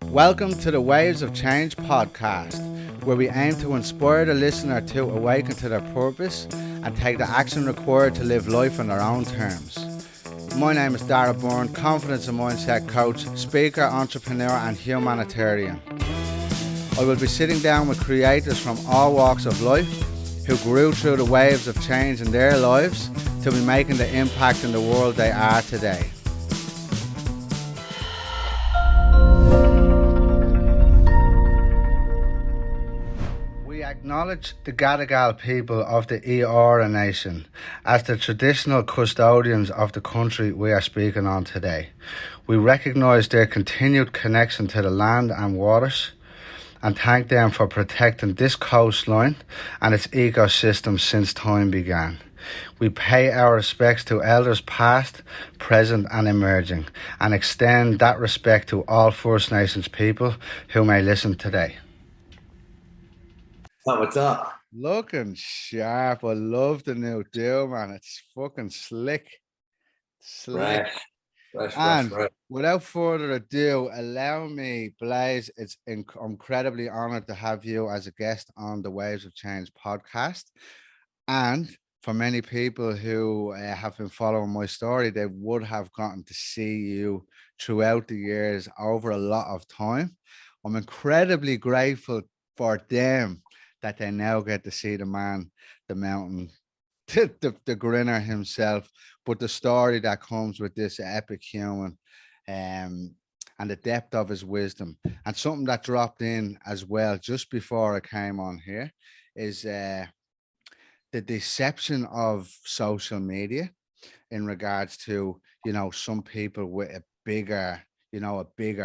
Welcome to the Waves of Change podcast, where we aim to inspire the listener to awaken to their purpose and take the action required to live life on their own terms. My name is Darragh Byrne, confidence and mindset coach, speaker, entrepreneur and humanitarian. I will be sitting down with creators from all walks of life who grew through the waves of change in their lives to be making the impact in the world they are today. We acknowledge the Gadigal people of the Eora Nation as the traditional custodians of the country we are speaking on today. We recognise their continued connection to the land and waters and thank them for protecting this coastline and its ecosystem since time began. We pay our respects to elders past, present and emerging, and extend that respect to all First Nations people who may listen today. What's up? Looking sharp. I love the new deal, man. It's fucking slick. Fresh. Without further ado, allow me, Blase, I'm incredibly honored to have you as a guest on the Waves of Change podcast. And for many people who have been following my story, they would have gotten to see you throughout the years over a lot of time. I'm incredibly grateful for them that they now get to see the man, the mountain, the Grinner himself, but the story that comes with this epic human and the depth of his wisdom. And something that dropped in as well just before I came on here is the deception of social media in regards to, some people with a bigger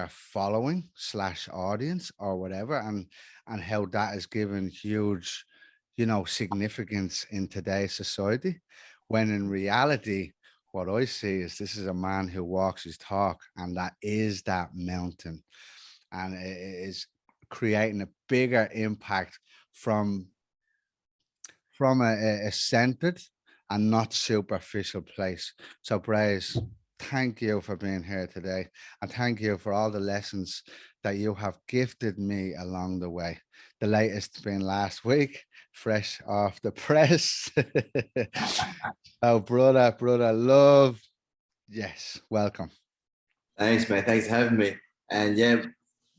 following / audience or whatever, and how that is given huge significance in today's society, when in reality what I see is this is a man who walks his talk, and that is that mountain, and it is creating a bigger impact from a centered and not superficial place. So Braze, thank you for being here today, and thank you for all the lessons that you have gifted me along the way. The latest being last week, fresh off the press. Oh, brother, love. Yes, welcome. Thanks, man. Thanks for having me. And yeah,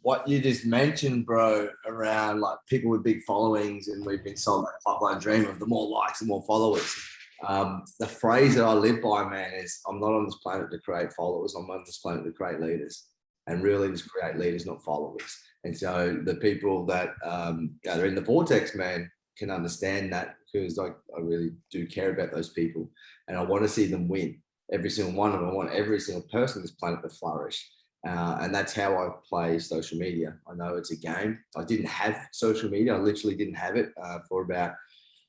what you just mentioned, bro, around like people with big followings, and we've been sold that pipeline dream of the more likes, the more followers. The phrase that I live by, man, is I'm not on this planet to create followers. I'm on this planet to create leaders, and really just create leaders, not followers. And so the people that are in the vortex, man, can understand that, because I really do care about those people, and I want to see them win. Every single one of them. I want every single person on this planet to flourish. And that's how I play social media. I know it's a game. I didn't have social media. I literally didn't have it for about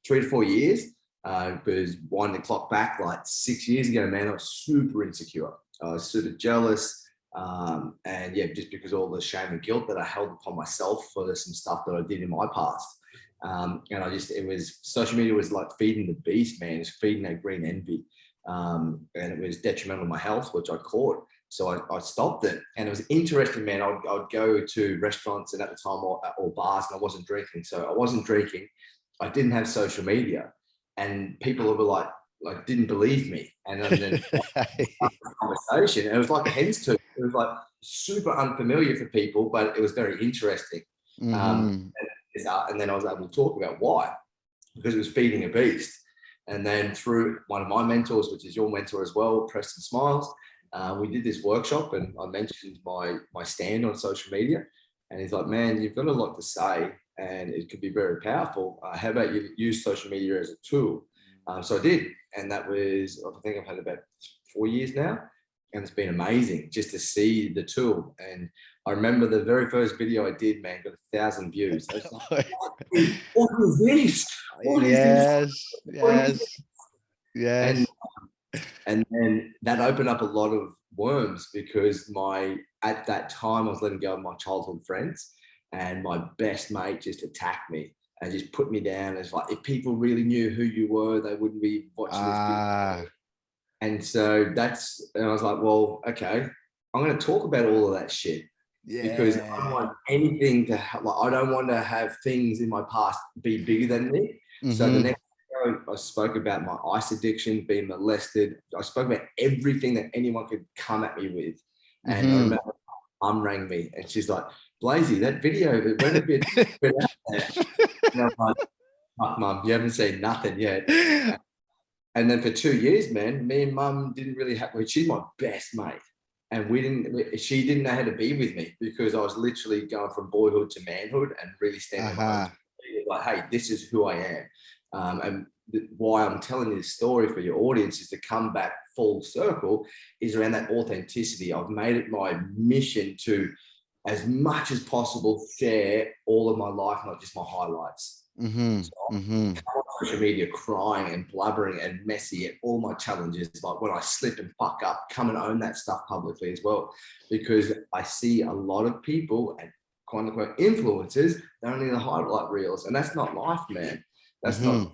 3 to 4 years. Because winding the clock back like 6 years ago, man, I was super insecure. I was super jealous. And yeah, just because all the shame and guilt that I held upon myself for some stuff that I did in my past. And social media was like feeding the beast, man. It's feeding that green envy. And it was detrimental to my health, which I caught. So I stopped it. And it was interesting, man. I'd go to restaurants and at the time or bars, and I wasn't drinking. So I wasn't drinking. I didn't have social media. And people were like didn't believe me. And then conversation, it was like a hen's tooth. It was like super unfamiliar for people, but it was very interesting. Mm-hmm. And then I was able to talk about why, because it was feeding a beast. And then through one of my mentors, which is your mentor as well, Preston Smiles, we did this workshop, and I mentioned my stand on social media. And he's like, man, you've got a lot to say, and it could be very powerful. How about you use social media as a tool? So I did. And that was, I think I've had about 4 years now. And it's been amazing just to see the tool. And I remember the very first video I did, man, got 1,000 views. I was like, what is this? Yes. And then that opened up a lot of worms, because at that time I was letting go of my childhood friends, and my best mate just attacked me and just put me down. It's like, if people really knew who you were, they wouldn't be watching this video. And so and I was like, well, okay, I'm going to talk about all of that shit, because I don't Yeah. want anything to I don't want to have things in my past be bigger than me. So the next I spoke about my ice addiction, being molested. I spoke about everything that anyone could come at me with. And I remember my mum rang me and she's like, Blase, that video, when have you been out there? And I'm like, fuck, mum, you haven't seen nothing yet. And then for 2 years, man, me and mum didn't really have, she's my best mate. And she didn't know how to be with me because I was literally going from boyhood to manhood and really standing on my own. Like, hey, this is who I am. And why I'm telling you this story for your audience is to come back full circle is around that authenticity. I've made it my mission to, as much as possible, share all of my life, not just my highlights. So I'm on social media crying and blubbering and messy at all my challenges. Like when I slip and fuck up, come and own that stuff publicly as well. Because I see a lot of people and quote unquote influencers, they're only the highlight reels. And that's not life, man. That's not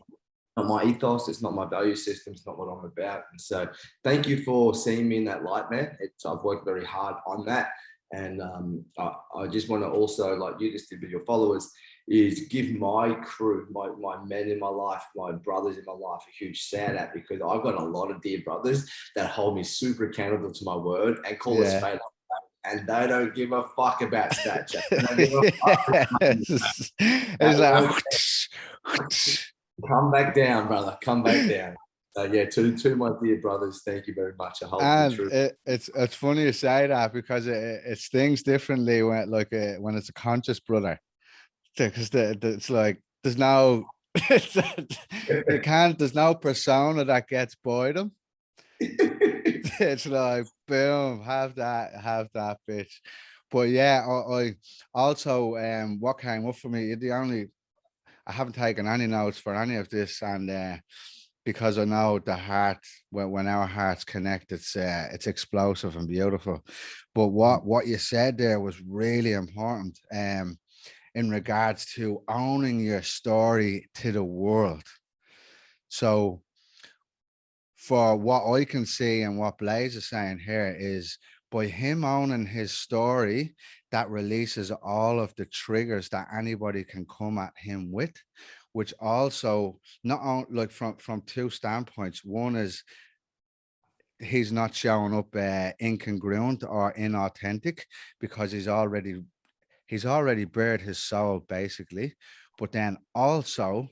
my ethos. It's not my value system. It's not what I'm about. And so thank you for seeing me in that light, man. I've worked very hard on that. And I just want to also, like you just did with your followers, is give my crew, my men in my life, my brothers in my life a huge shout out, because I've got a lot of dear brothers that hold me super accountable to my word and call us straight up. And they don't give a fuck about stature. It's like, come back down, brother. Come back down. So yeah, to my dear brothers, thank you very much. I hold and true. It's funny you say that because it stings differently when when it's a conscious brother, because it's like there's no there's no persona that gets by them. It's like boom, have that bitch. But yeah, I also what came up for me, I haven't taken any notes for any of this, and because I know the heart, when our hearts connect, it's explosive and beautiful. But what you said there was really important in regards to owning your story to the world. So for what I can see and what Blase is saying here is, by him owning his story, that releases all of the triggers that anybody can come at him with, which also not only, like, from two standpoints. One is he's not showing up incongruent or inauthentic, because he's already bared his soul, basically. But then also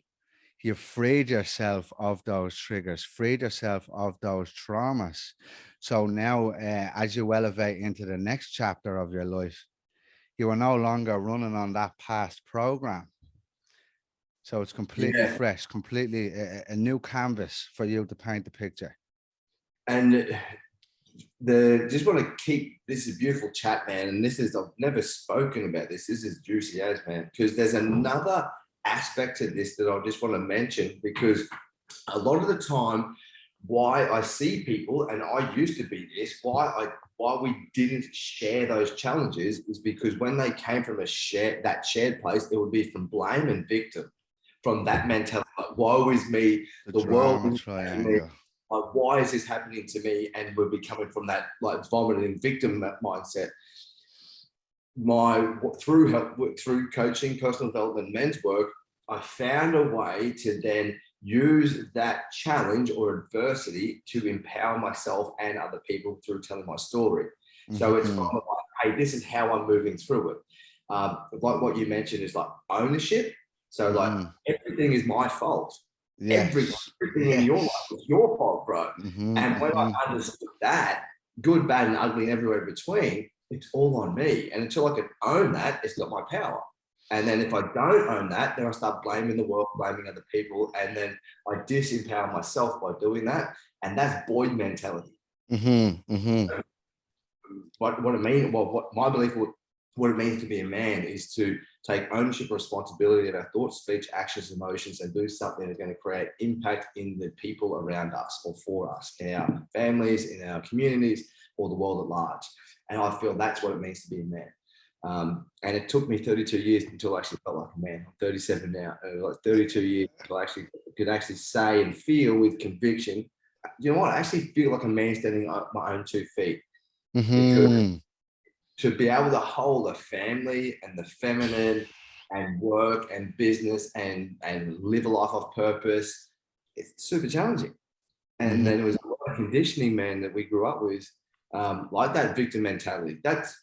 you freed yourself of those triggers, freed yourself of those traumas. So now, as you elevate into the next chapter of your life, you are no longer running on that past program. So it's completely fresh, completely a new canvas for you to paint the picture. And just want to keep, this is a beautiful chat, man. And I've never spoken about this. This is juicy as, man, because there's another aspect to this that I just want to mention, because a lot of the time, why I see people, and I used to be this, why we didn't share those challenges is because when they came from that shared place, it would be from blame and victim, from that mentality, like, woe is me, the world is me. Like, why is this happening to me? And we'll be coming from that, like, vomiting victim mindset. Through coaching, personal development, men's work, I found a way to then use that challenge or adversity to empower myself and other people through telling my story. So it's from like, hey, this is how I'm moving through it. Like what you mentioned is like ownership. So like everything is my fault. Yes. Everything in your life is your fault, bro. And when I understood that, good, bad, and ugly, and everywhere in between, it's all on me. And until I can own that, it's not my power. And then if I don't own that, then I start blaming the world, blaming other people, and then I disempower myself by doing that. And that's Boyd mentality. What it means, well, what my belief, what it means to be a man is to take ownership and responsibility of our thoughts, speech, actions, emotions, and do something that's going to create impact in the people around us or for us, in our families, in our communities, or the world at large. And I feel that's what it means to be a man. And it took me 32 years until I actually felt like a man. I'm 37 now. Like 32 years until I could actually say and feel with conviction, you know what? I actually feel like a man standing on my own 2 feet. Because to be able to hold a family and the feminine and work and business and live a life of purpose, it's super challenging. And then it was a lot of conditioning, man, that we grew up with, like that victim mentality. That's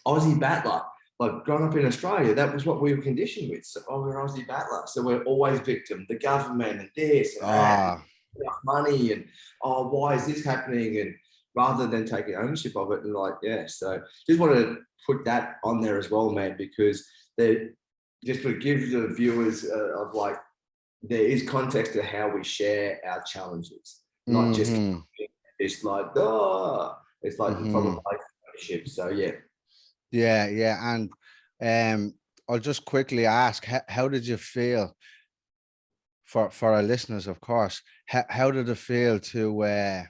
Aussie battler. Like growing up in Australia, that was what we were conditioned with. So, oh, we're Aussie battler, so we're always victim. The government and this and that, money, and oh, why is this happening? And rather than taking ownership of it and like, yeah. So just wanted to put that on there as well, man, because they just to give the viewers of like, there is context to how we share our challenges, not just it's like, oh, it's like from a place of ownership. So yeah. And I'll just quickly ask, how did you feel, for our listeners, of course, how did it feel to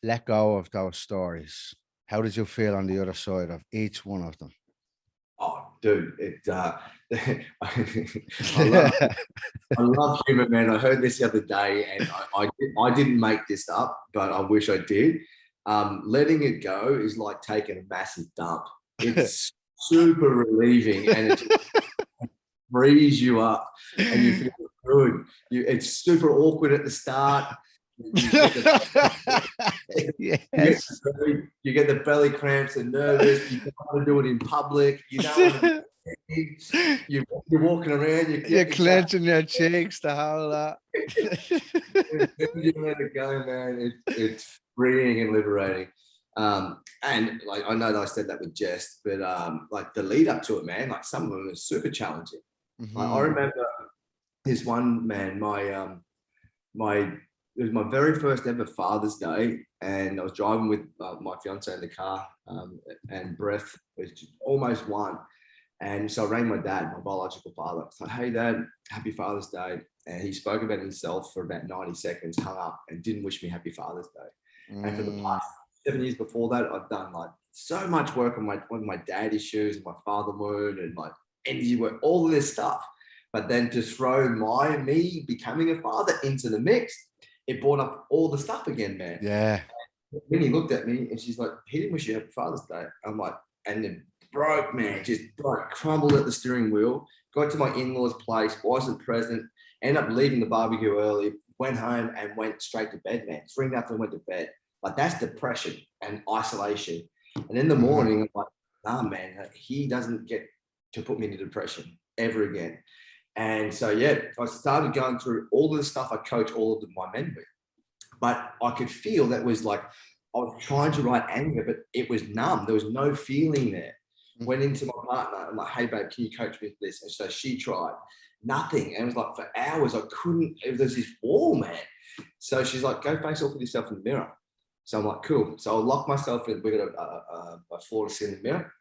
let go of those stories? How did you feel on the other side of each one of them? Oh, dude, I love humor, man. I heard this the other day, and I didn't make this up, but I wish I did. Letting it go is like taking a massive dump. It's super relieving, and it just frees you up, and you feel good. It's super awkward at the start. You get the belly cramps and nervous. You don't want to do it in public. You don't want to, you're walking around. You're clenching your cheeks, the whole lot. You let it go, man. It's freeing and liberating. And like, I know that I said that with jest, but like the lead up to it, man, like some of them are super challenging. Like, I remember this one, man, it was my very first ever Father's Day, and I was driving with my fiance in the car, and breath was just almost one. And so I rang my dad, my biological father. I was like, hey, Dad, happy Father's Day. And he spoke about himself for about 90 seconds, hung up, and didn't wish me happy Father's Day. And for the past 7 years before that, I've done like so much work on my dad issues and my fatherhood and like energy work, all of this stuff. But then to throw me becoming a father into the mix, it brought up all the stuff again, man. Yeah. And Minnie looked at me and she's like, he didn't wish you happy Father's Day. I'm like, and then broke, man, just broke, crumbled at the steering wheel, got to my in-laws' place, wasn't present, ended up leaving the barbecue early, went home and went straight to bed, man. 3 after went to bed. Like, that's depression and isolation. And in the morning, I'm like, nah, man, he doesn't get to put me into depression ever again. And so, yeah, I started going through all of the stuff I coach all of my men with. But I could feel that was like, I was trying to write anger, but it was numb. There was no feeling there. Went into my partner. I'm like, hey, babe, can you coach me with this? And so she tried. Nothing. And it was like for hours, I couldn't. There's this wall, man. So she's like, go face off with yourself in the mirror. So I'm like, cool. So I'll lock myself in. We got a floor to sit in the mirror.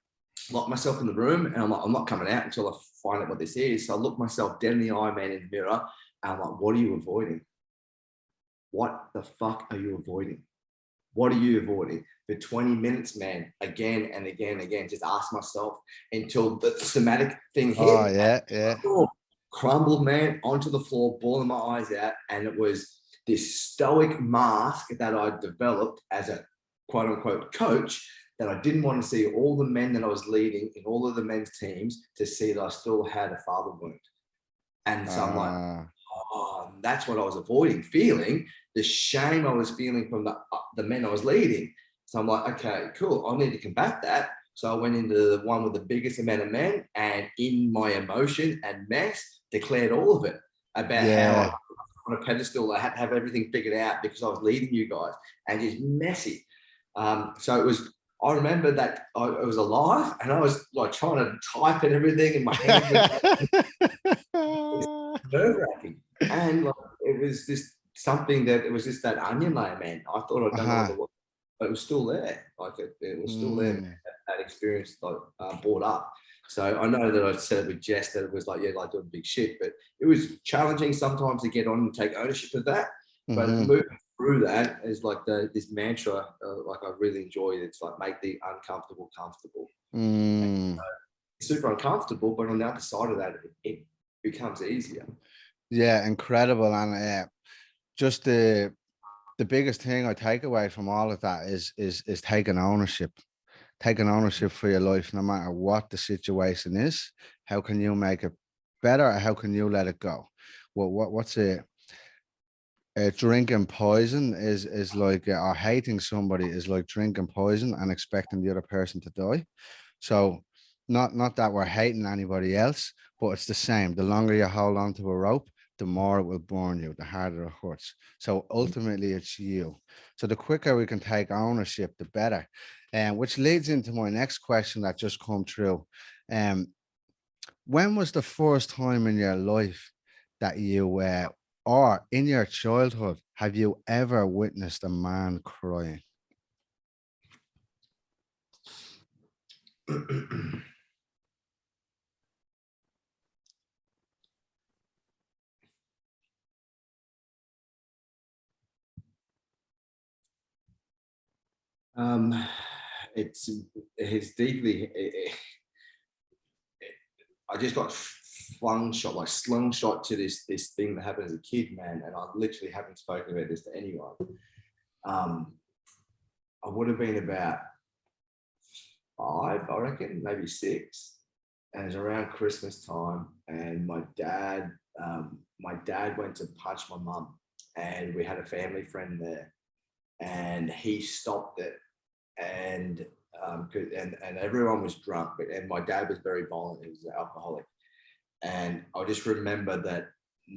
Lock myself in the room, and I'm like, I'm not coming out until I find out what this is. So I look myself dead in the eye, man, in the mirror, and I'm like, what are you avoiding? What the fuck are you avoiding? What are you avoiding? For 20 minutes, man, again and again and again, just ask myself until the somatic thing hit. Oh, yeah. Crumbled, man, onto the floor, bawling my eyes out. And it was this stoic mask that I developed as a quote unquote coach, that I didn't want to see all the men that I was leading in all of the men's teams to see that I still had a father wound. And so I'm like, oh, that's what I was avoiding, feeling the shame I was feeling from the men I was leading. So I'm like, okay, cool. I need to combat that. So I went into the one with the biggest amount of men, and in my emotion and mess, declared all of it about how on a pedestal, I had to have everything figured out because I was leading you guys, and it's messy. So it was, I remember that it was alive, and I was like trying to type and everything, and my hands were nerve-wracking. And like, it was just something that it was just that onion layer, man. I thought I'd done all the work, but it was still there. Like it was still there, man, that experience like brought up. So I know that I said it with jest that it was like, yeah, like doing big shit, but it was challenging sometimes to get on and take ownership of that. But moving through that is like this mantra, like I really enjoy. It's like, make the uncomfortable comfortable. It's super uncomfortable, but on the other side of that, it becomes easier. Yeah, incredible. And just the biggest thing I take away from all of that is taking ownership. taking ownership for your life, no matter what the situation is. How can you make it better, or how can you let it go? Well, what's it? Drinking poison is like, or hating somebody is like drinking poison and expecting the other person to die. So not that we're hating anybody else, but it's the same. The longer you hold on to a rope, the more it will burn you, the harder it hurts. So ultimately it's you. So the quicker we can take ownership, the better. And which leads into my next question that just come through. When was the first time in your life that you or in your childhood, have you ever witnessed a man crying? It's deeply. I just got slingshot to this thing that happened as a kid, man, and I literally haven't spoken about this to anyone. I would have been about 5, I reckon, maybe 6, and it was around Christmas time, and my dad went to punch my mum, and we had a family friend there, and he stopped it, and everyone was drunk, and my dad was very violent. He was an alcoholic, and I just remember that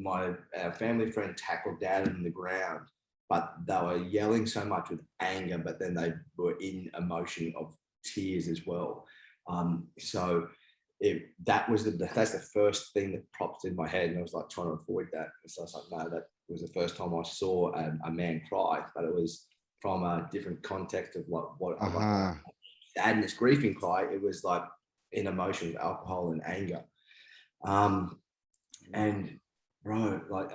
our family friend tackled Dad in the ground, but they were yelling so much with anger, but then they were in emotion of tears as well. So that's the first thing that popped in my head, and I was like trying to avoid that. So I was like, no, that was the first time I saw a man cry, but it was from a different context of what sadness, grief, and cry. It was like in emotion with alcohol and anger. And bro, like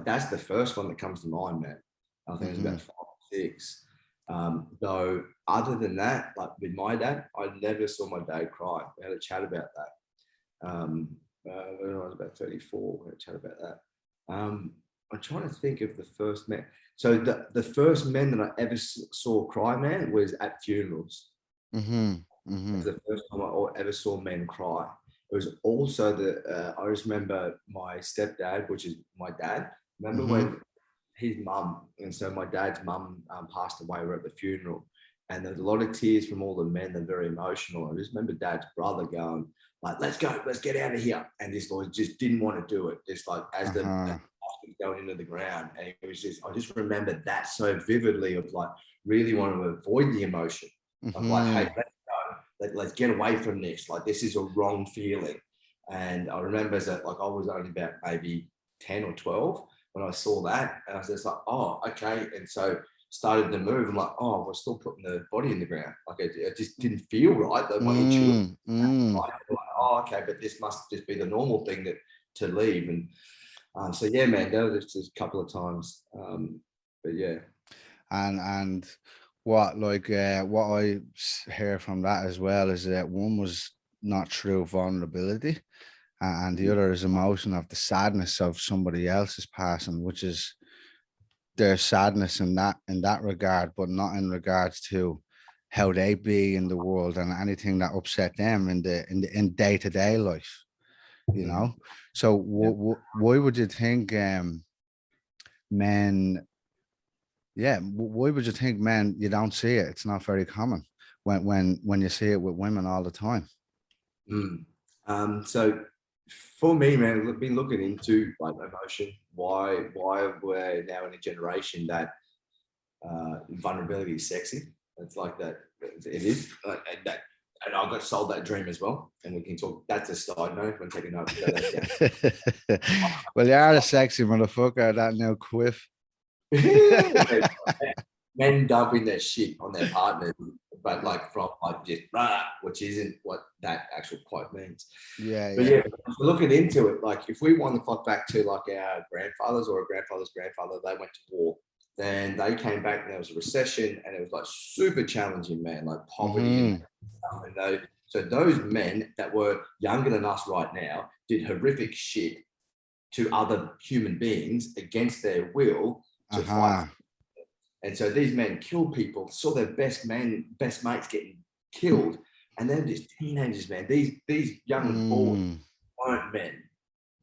that's the first one that comes to mind, man. I think it was about 5 or 6. Though other than that, like with my dad, I never saw my dad cry. We had a chat about that. When I was about 34, we had a chat about that. I'm trying to think of the first man. So the first men that I ever saw cry, man, was at funerals. It was the first time I ever saw men cry. It was also I just remember my stepdad, which is my dad. Remember when his mum, and so my dad's mum passed away. We were at the funeral, and there was a lot of tears from all the men. They're very emotional. I just remember Dad's brother going like, "Let's go, let's get out of here." And this boy just didn't want to do it. Just like as the going into the ground, and it was just, I just remember that so vividly of like really wanting to avoid the emotion of like, hey, let's get away from this. Like, this is a wrong feeling. And I remember that, like, I was only about maybe 10 or 12 when I saw that. And I was just like, oh, okay. And so started to move. I'm like, oh, we're still putting the body in the ground. Like, it just didn't feel right. Like, my intuition, like, oh, okay, but this must just be the normal thing to leave. And so, yeah, man, that was just a couple of times. But yeah. And what I hear from that as well is that one was not true vulnerability, and the other is emotion of the sadness of somebody else's passing, which is their sadness in that regard, but not in regards to how they be in the world and anything that upset them in day-to-day life, you know. So why would you think men why would you think men, you don't see it? It's not very common when you see it with women all the time. So for me, man, I've been looking into like emotion, why we're now in a generation that vulnerability is sexy. It's like that. It is, and I got sold that dream as well. And we can talk. That's a side note. When taking note. Well, you are a sexy motherfucker. That no quiff. Men dumping their shit on their partners, but like from like just which isn't what that actual quote means. Yeah. Looking into it, like if we wind the clock back to like our grandfathers or a grandfather's grandfather, they went to war. Then they came back and there was a recession and it was like super challenging, man, like poverty and stuff. And so those men that were younger than us right now did horrific shit to other human beings against their will to fight. And so these men killed people, saw their best mates getting killed, and they're just teenagers, man. These young boys weren't men,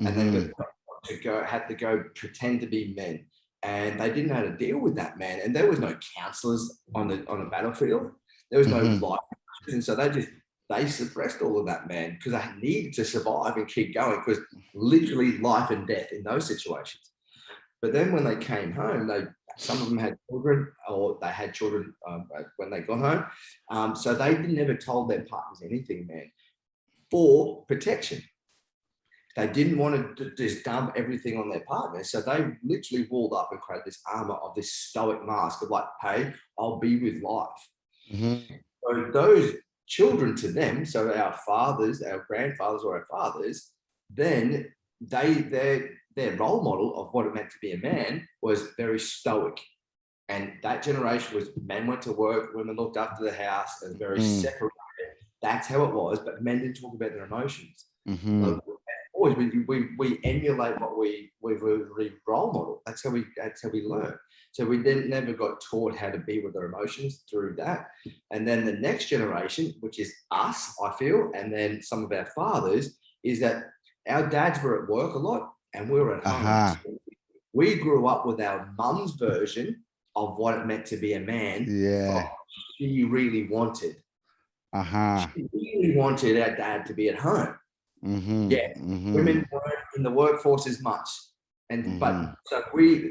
and they had to go pretend to be men, and they didn't know how to deal with that, man. And there was no counselors on the battlefield. There was no life, and so they suppressed all of that, man, because they needed to survive and keep going, because literally life and death in those situations. But then when they came home, some of them had children, or they had children when they got home. So they never told their partners anything, man, for protection. They didn't want to just dump everything on their partners. So they literally walled up and created this armor of this stoic mask of like, hey, I'll be with life. So those children to them, so our fathers, our grandfathers, or our fathers, then their role model of what it meant to be a man was very stoic. And that generation was men went to work, women looked after the house, and very separated. That's how it was, but men didn't talk about their emotions. Like, always we emulate what we role model. That's how we learn. So we never got taught how to be with our emotions through that. And then the next generation, which is us, I feel, and then some of our fathers, is that our dads were at work a lot and we were at home. So we grew up with our mum's version of what it meant to be a man. Yeah. She really wanted. She really wanted our dad to be at home. Women weren't in the workforce as much. And but so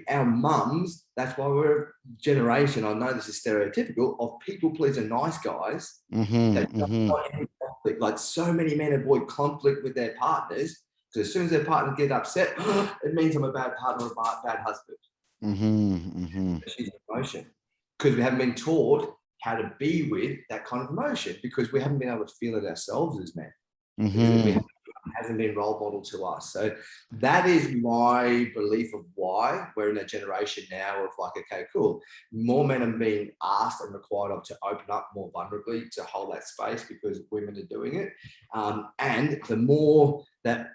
our mums, that's why we're a generation, I know this is stereotypical, of people pleasing nice guys. That don't want any conflict. Like so many men avoid conflict with their partners, because as soon as their partner get upset, it means I'm a bad partner or a bad husband. She's emotion. Because we haven't been taught how to be with that kind of emotion, because we haven't been able to feel it ourselves as men. It hasn't been role model to us. So that is my belief of why we're in a generation now of like, okay, cool. More men are being asked and required to open up more vulnerably to hold that space, because women are doing it. And the more that,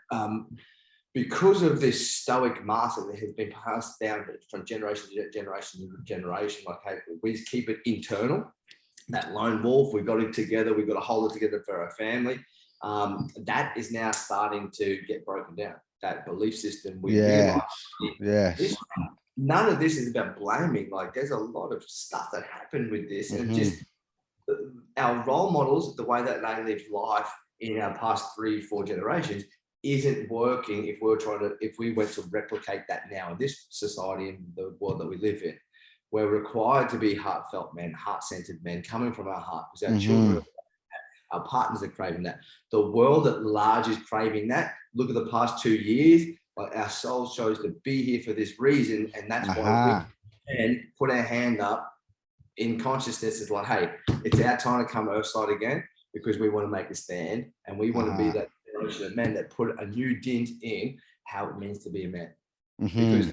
because of this stoic master that has been passed down from generation to generation, like, hey, we just keep it internal. That lone wolf, we've got it together, we've got to hold it together for our family. That is now starting to get broken down. That belief system, we realize. None of this is about blaming. Like, there's a lot of stuff that happened with this, and just our role models, the way that they live life in our past 3-4 generations, isn't working. If we went to replicate that now in this society, in the world that we live in, we're required to be heartfelt men, heart-centered men, coming from our heart, because our children. Our partners are craving that. The world at large is craving that. Look at the past 2 years. Like, our soul chose to be here for this reason, and that's why we can put our hand up in consciousness. It's like, hey, it's our time to come Earthside again, because we want to make a stand, and we want to be that generation of men that put a new dint in how it means to be a man. Because,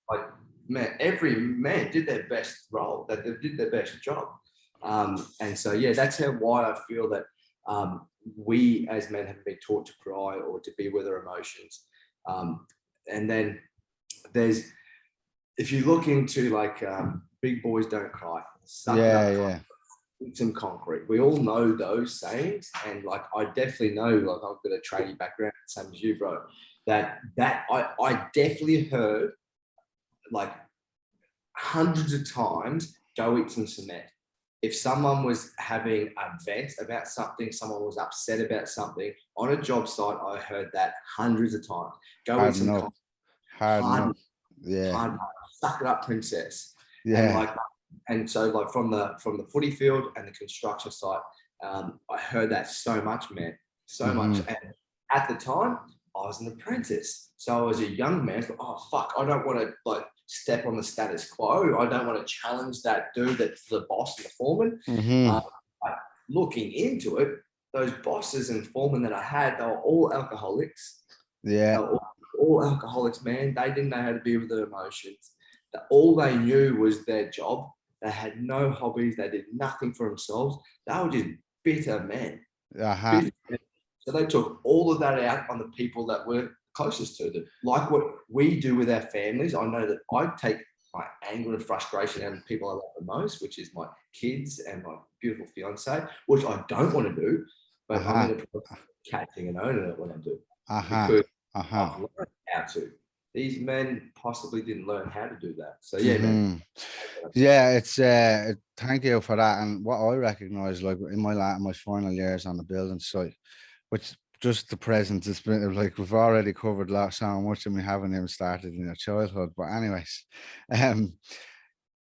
like, man, every man did their best role, that they did their best job. And so, yeah, that's why I feel that we as men haven't been taught to cry or to be with our emotions. And then if you look into like big boys don't cry, some concrete. We all know those sayings, and like I definitely know, like I've got a tradie background, same as you, bro. That I definitely heard like hundreds of times, go eat some cement. If someone was having a vent about something, someone was upset about something on a job site, I heard that hundreds of times. Go eat some hard, suck it up, princess. And so like from the footy field and the construction site, I heard that so much, man, so much. And at the time, I was an apprentice, so I was a young man. Oh fuck, I don't want to like step on the status quo. I don't want to challenge that dude that's the boss and the foreman. Looking into it, those bosses and foremen that I had, they were all alcoholics. They were all alcoholics, man. They didn't know how to be with their emotions. All they knew was their job. They had no hobbies. They did nothing for themselves. They were just bitter men. Bitter men. So they took all of that out on the people that were closest to them, like what we do with our families. I know that I take my anger and frustration out of people I love the most, which is my kids and my beautiful fiance, which I don't want to do, but I'm in the process of catching and owning it when I do, because I've learned how to. These men possibly didn't learn how to do that. So yeah, man. Yeah, it's thank you for that. And what I recognize, like in my final years on the building site, which just the present has been like we've already covered so much and we haven't even started in our childhood. But anyways,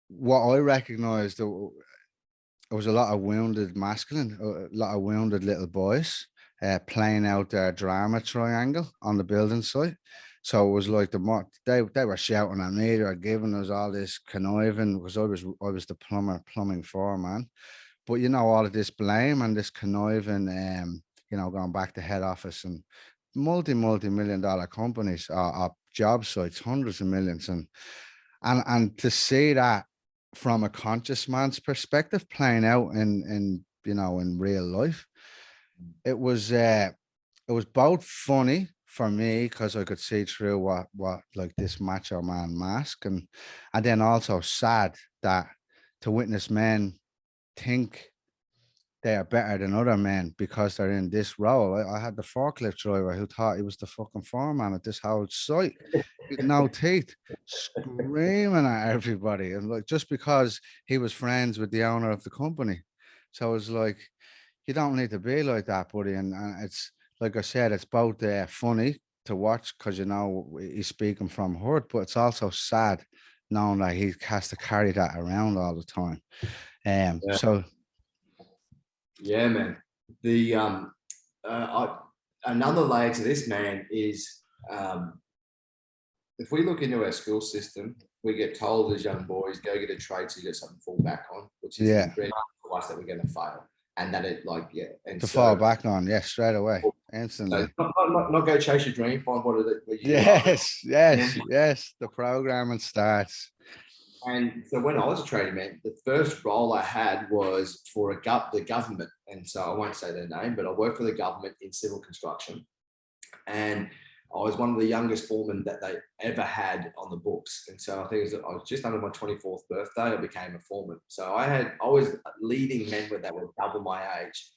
what I recognized, there was a lot of wounded masculine, a lot of wounded little boys playing out their drama triangle on the building site. So it was like they were shouting at me, they were giving us all this conniving, because I was the plumbing foreman. But all of this blame and this conniving, going back to head office and multi-million-dollar companies or job sites, hundreds of millions, and to see that from a conscious man's perspective playing out in real life, it was both funny for me because I could see through what like this macho man mask, and then also sad that to witness men think they are better than other men because they're in this role. I had the forklift driver who thought he was the fucking foreman at this whole site with no teeth, screaming at everybody, and like just because he was friends with the owner of the company. So it's like, you don't need to be like that, buddy. And it's like I said, it's both funny to watch because he's speaking from hurt, but it's also sad knowing that he has to carry that around all the time. So yeah, man. The another layer to this, man, is if we look into our school system, we get told as young boys, go get a trade so you get something to fall back on, which is for us that we're going to fail. And that it and to fall back on, straight away, instantly. So not go chase your dream, find what you yes. The programming starts. And so when I was a trading man, the first role I had was for the government. And so I won't say their name, but I worked for the government in civil construction. And I was one of the youngest foremen that they ever had on the books. And so I think I was just under my 24th birthday, I became a foreman. So I was leading men that were double my age.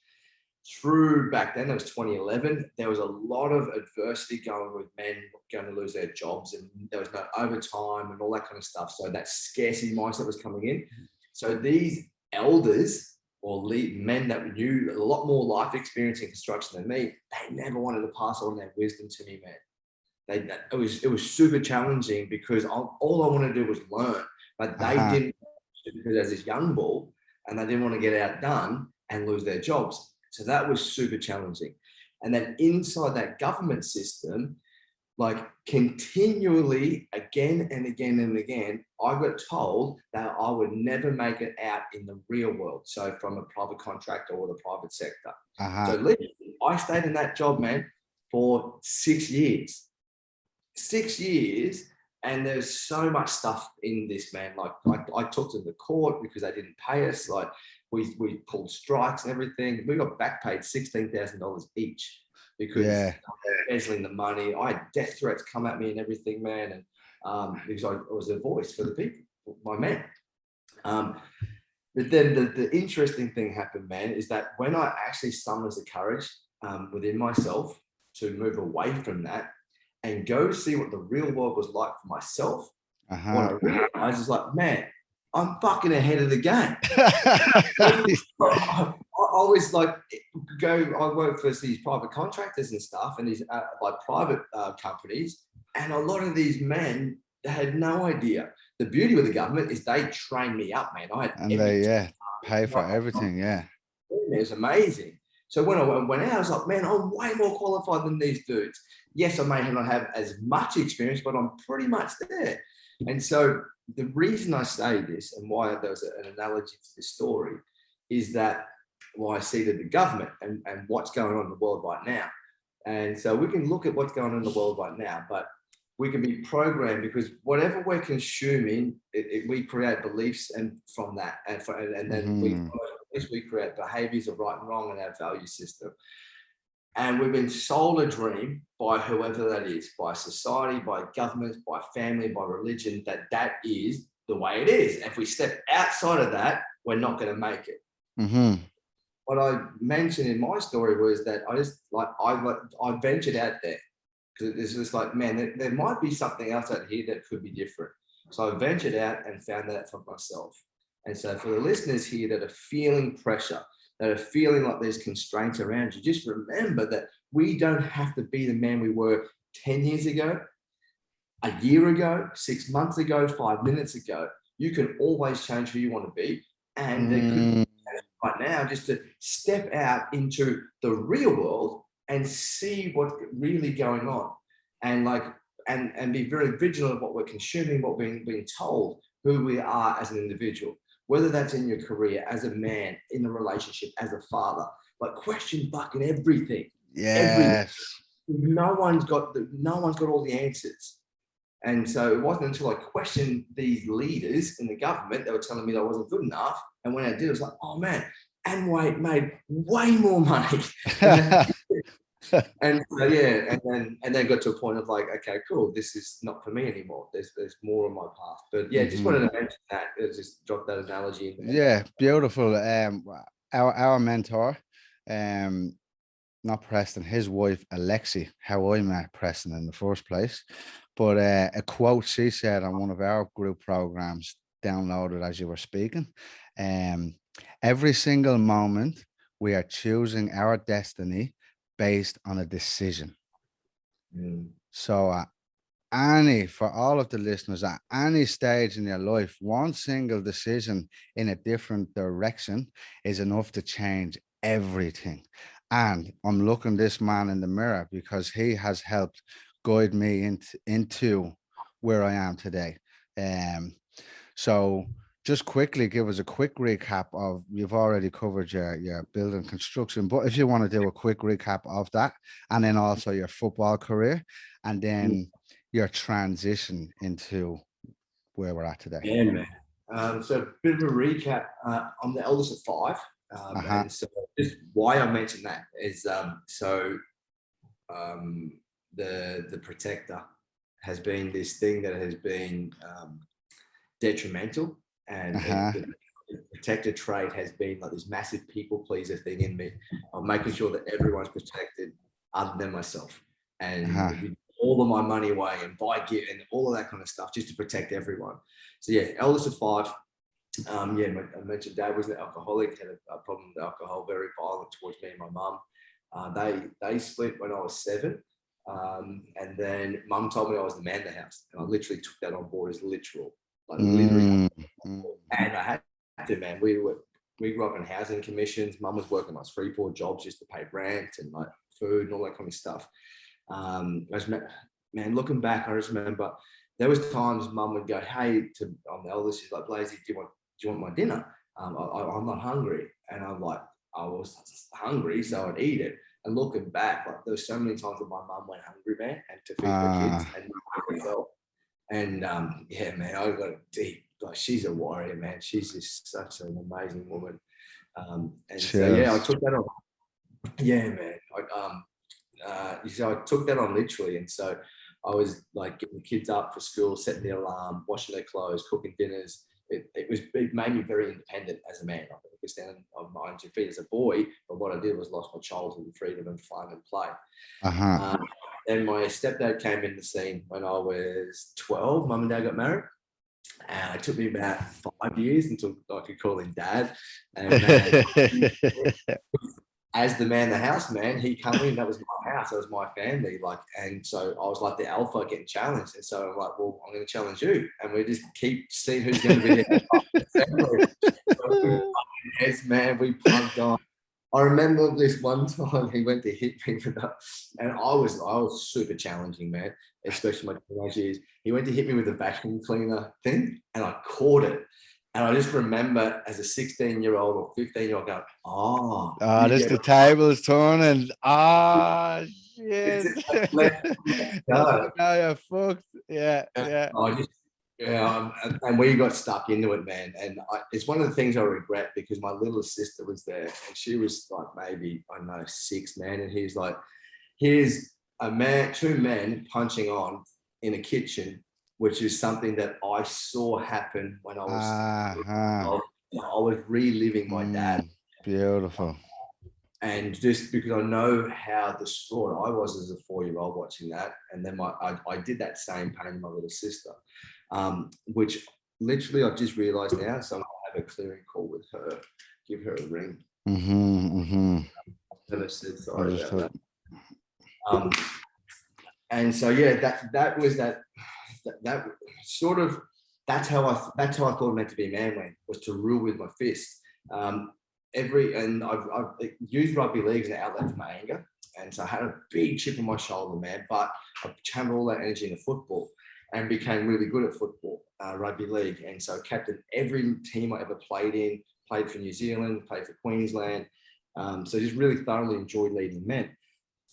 Through back then, it was 2011, there was a lot of adversity going with men going to lose their jobs, and there was no overtime and all that kind of stuff. So that scarcity mindset was coming in. So these elders or men that knew a lot more life experience in construction than me, they never wanted to pass on their wisdom to me, man. It was super challenging because all I wanted to do was learn, but they didn't, because as this young bull, and they didn't want to get outdone and lose their jobs. So that was super challenging. And then inside that government system, like continually, again and again and again, I got told that I would never make it out in the real world. So from a private contractor or the private sector. So literally, I stayed in that job, man, for 6 years. 6 years. And there's so much stuff in this, man. Like I took to the court because they didn't pay us. Like we pulled strikes and everything. We got back paid $16,000 each because they were embezzling the money. I had death threats come at me and everything, man. And because I was a voice for the people, my men. But then the interesting thing happened, man, is that when I actually summoned the courage within myself to move away from that and go see what the real world was like for myself, what I realized is like, man, I'm fucking ahead of the game. I always I work for these private contractors and stuff and these like private companies. And a lot of these men, they had no idea. The beauty with the government is they trained me up, man. I had they pay for everything. Yeah. It was amazing. So when I went out, I was like, man, I'm way more qualified than these dudes. Yes, I may not have as much experience, but I'm pretty much there. And so the reason I say this and why there was an analogy to this story is that I see that the government and what's going on in the world right now. And so we can look at what's going on in the world right now, but we can be programmed because whatever we're consuming, we create beliefs and from that, and then we create behaviors of right and wrong in our value system. And we've been sold a dream by whoever that is, by society, by government, by family, by religion, that is the way it is. If we step outside of that, we're not going to make it. Mm-hmm. What I mentioned in my story was that I ventured out there because it's just like, man, there might be something else out here that could be different. So I ventured out and found that for myself. And so for the listeners here that are feeling pressure, that are feeling like there's constraints around you, just remember that we don't have to be the man we were 10 years ago, a year ago, 6 months ago, 5 minutes ago. You can always change who you want to be. And there could be right now just to step out into the real world and see what's really going on, and and be very vigilant of what we're consuming, what we're being told, who we are as an individual, whether that's in your career, as a man, in a relationship, as a father. Like, question fucking everything. Yes. No one's got all the answers. And so it wasn't until I questioned these leaders in the government that were telling me that I wasn't good enough. And when I did, it was like, oh man, Amway made way more money. And so, yeah, and then got to a point of like, okay, cool, this is not for me anymore. There's more on my path. But yeah, just wanted to mention that. Just drop that analogy in there. Yeah, beautiful. Our mentor, not Preston, his wife Alexi, how I met Preston in the first place. But a quote she said on one of our group programs, downloaded as you were speaking. Every single moment we are choosing our destiny based on a decision. So for all of the listeners, at any stage in your life, one single decision in a different direction is enough to change everything. And I'm looking this man in the mirror because he has helped guide me into where I am today. So just quickly give us a quick recap of, you've already covered your building construction, but if you want to do a quick recap of that, and then also your football career, and then your transition into where we're at today. Yeah, man. So a bit of a recap. I'm the eldest of five. And so just why I mentioned that is the protector has been this thing that has been detrimental, and the protector trait has been like this massive people pleaser thing in me of making sure that everyone's protected other than myself, and all of my money away and buy gear and all of that kind of stuff just to protect everyone. So yeah, eldest of five. I mentioned Dad was an alcoholic, had a problem with alcohol, very violent towards me and my mum. They split when I was 7. And then Mum told me I was the man in the house, and I literally took that on board as literal, like literally. And I had to, man. We grew up in housing commissions. Mum was working like 3-4 jobs just to pay rent and like food and all that kind of stuff. Looking back, I just remember there was times Mum would go, "Hey," I'm the eldest. She's like, "Blase, do you want my dinner? I'm not hungry." And I'm like, I was hungry, so I'd eat it. And looking back, like there were so many times that my mum went hungry, man, and to feed the kids and myself. And yeah, man, I got deep. Like, she's a warrior, man. She's just such an amazing woman. So yeah, I took that on. Yeah, man. So I took that on literally, and so I was like getting the kids up for school, setting the alarm, washing their clothes, cooking dinners. It made me very independent as a man. I could stand on my own 2 feet as a boy, but what I did was lost my childhood and freedom and fun and play. Then my stepdad came in the scene when I was 12. Mum and Dad got married. And it took me about 5 years until I could call him Dad. And as the man, the house man, he came in. That was my house. That was my family. And so I was like the alpha getting challenged. And so I'm like, well, I'm going to challenge you. And we just keep seeing who's going to be there. Yes, man, we plugged on. I remember this one time he went to hit me with that, and I was super challenging, man, especially my teenage years. He went to hit me with a vacuum cleaner thing, and I caught it. And I just remember as a 16-year-old or 15-year-old going, this the table's turning. Shit. Now you're fucked. Yeah. And we got stuck into it, man. And it's one of the things I regret, because my little sister was there, and she was like maybe, I don't know, 6, man. And he's like, here's a man, 2 men punching on in a kitchen which is something that I saw happen when I was I was reliving my dad. Beautiful. And just because I know how distraught I was as a 4-year-old watching that, and then I did that same pain to my little sister, which literally I've just realised now. So I'm gonna have a clearing call with her, give her a ring. Never said sorry about that. And so yeah, that was that sort of that's how I thought it meant to be a man, was to rule with my fist. And I've used rugby league as an outlet for my anger, and so I had a big chip on my shoulder, man. But I channeled all that energy into football and became really good at football, rugby league, and so captained every team I ever played in. Played for New Zealand, played for Queensland, so just really thoroughly enjoyed leading men.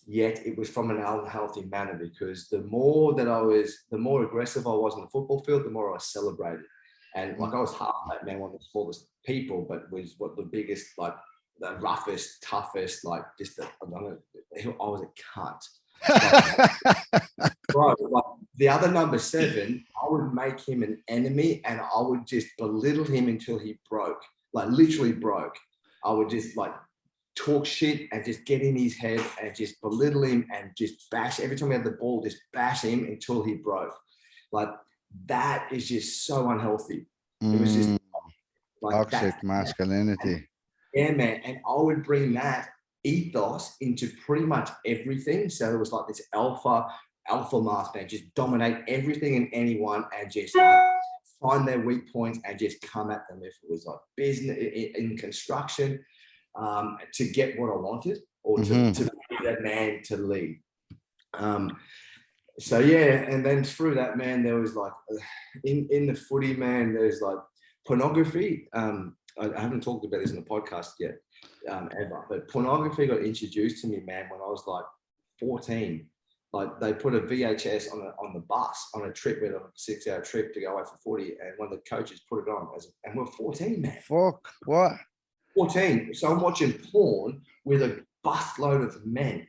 Yet it was from an unhealthy manner, because the more aggressive I was on the football field, the more I celebrated. And like, I was half that man, one of the smallest people, but was what the biggest, like the roughest, toughest, like just I was a cunt. Right, like the other number 7, I would make him an enemy, and I would just belittle him until he broke, like literally broke. I would just like talk shit and just get in his head and just belittle him and just bash. Every time we had the ball, just bash him until he broke. Like, that is just so unhealthy. It was just like toxic masculinity. Yeah, man. And I would bring that ethos into pretty much everything. So it was like this alpha mask, man, just dominate everything and anyone, and just find their weak points and just come at them. If it was like business, in construction, to get what I wanted, or to be that man to lead. So yeah, and then through that, man, there was like in the footy, man, there's like pornography. I haven't talked about this in the podcast yet, ever, but pornography got introduced to me, man, when I was like 14. Like, they put a VHS on the bus on a trip, with a 6-hour trip to go away for 40, and one of the coaches put it on, and we're 14, man. Fuck, what? 14. So I'm watching porn with a busload of men.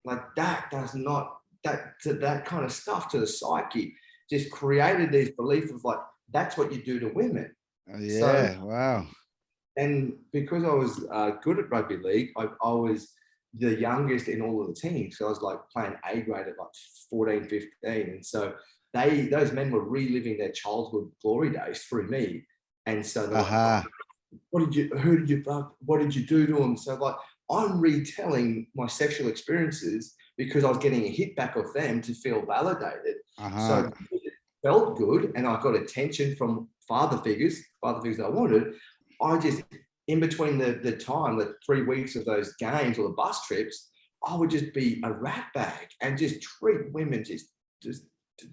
Like, that does not, that kind of stuff to the psyche just created these beliefs of like, that's what you do to women. Yeah, so, wow. And because I was good at rugby league, I was the youngest in all of the teams. So I was like playing A grade at like 14, 15. And so those men were reliving their childhood glory days through me. And so they're like, what did you do to them? So like, I'm retelling my sexual experiences because I was getting a hit back of them to feel validated. So it felt good, and I got attention from father figures that I wanted. I just, in between the time, the 3 weeks of those games or the bus trips, I would just be a rat bag and just treat women just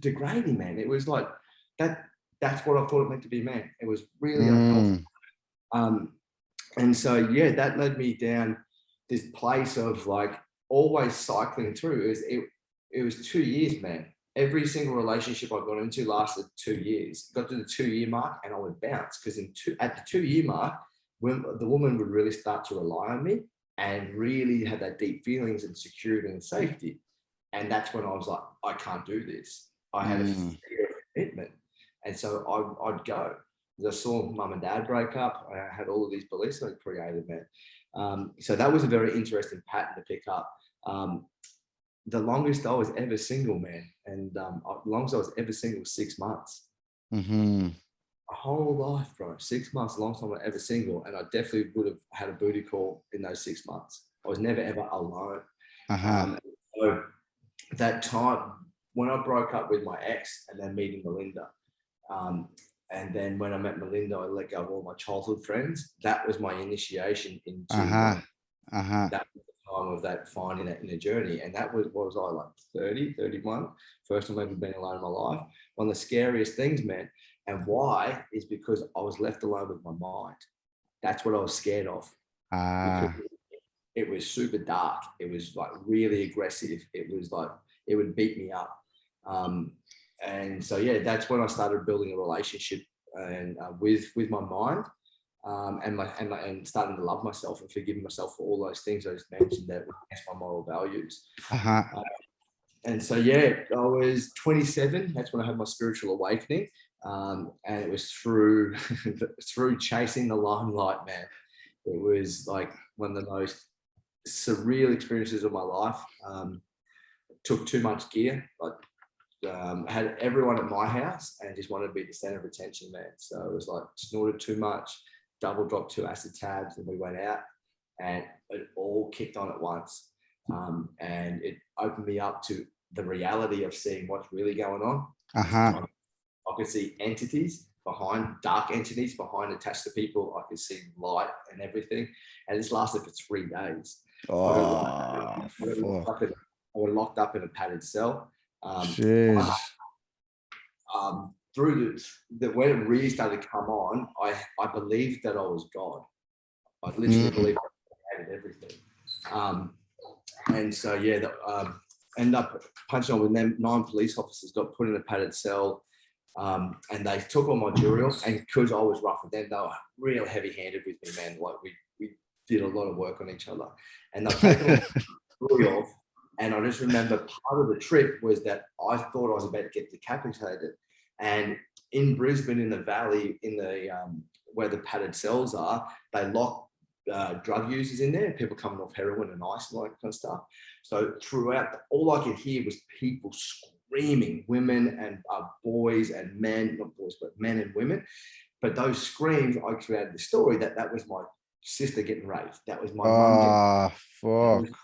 degrading, man. It was like that. That's what I thought it meant to be, man. It was really unhealthy. And so, yeah, that led me down this place of like always cycling through. It was 2 years, man. Every single relationship I got into lasted 2 years. Got to the 2-year mark and I would bounce, because at the 2-year mark, when the woman would really start to rely on me and really have that deep feelings and security and safety. And that's when I was like, I can't do this. I had a fear of commitment. And so I'd go. I saw mum and dad break up. I had all of these beliefs that I created, man. So that was a very interesting pattern to pick up. The longest I was ever single, man, and the longest I was ever single was 6 months. A whole life, bro. 6 months, the longest time I was ever single, and I definitely would have had a booty call in those 6 months. I was never ever alone. So that time when I broke up with my ex, and then meeting Melinda, and then when I met Melinda, I let go of all my childhood friends. That was my initiation into that was the time of that finding that inner journey. And that was, what was I, like 30, 31? First time I've ever been alone in my life. One of the scariest things, man. And why is because I was left alone with my mind. That's what I was scared of. Because it was super dark. It was like really aggressive. It was like, it would beat me up. And so, yeah, that's when I started building a relationship and with my mind, and starting to love myself and forgiving myself for all those things I just mentioned that against my moral values. And so, yeah, I was 27. That's when I had my spiritual awakening. And it was through through chasing the limelight, man. It was like one of the most surreal experiences of my life. Took too much gear. Had everyone at my house and just wanted to be the center of attention, man. So it was like snorted too much, double dropped 2 acid tabs, and we went out, and it all kicked on at once. And it opened me up to the reality of seeing what's really going on. I could see entities behind, dark entities behind, attached to people. I could see light and everything. And this lasted for 3 days. I was locked up in a padded cell. Through when it really started to come on, I believed that I was God. I literally believed I created everything. And so, yeah, ended up punching on with them. 9 police officers got put in a padded cell, and they took all my jewelry off. And because I was rough with them, they were real heavy-handed with me, man. Like we did a lot of work on each other, and they've taken all my jewelry off. And I just remember part of the trip was that I thought I was about to get decapitated. And in Brisbane, in the valley, in the where the padded cells are, they lock drug users in there, people coming off heroin and ice and all that kind of stuff. So throughout, all I could hear was people screaming, women and boys and men, not boys, but men and women. But those screams, I created the story that was my sister getting raped. That was my mum getting raped.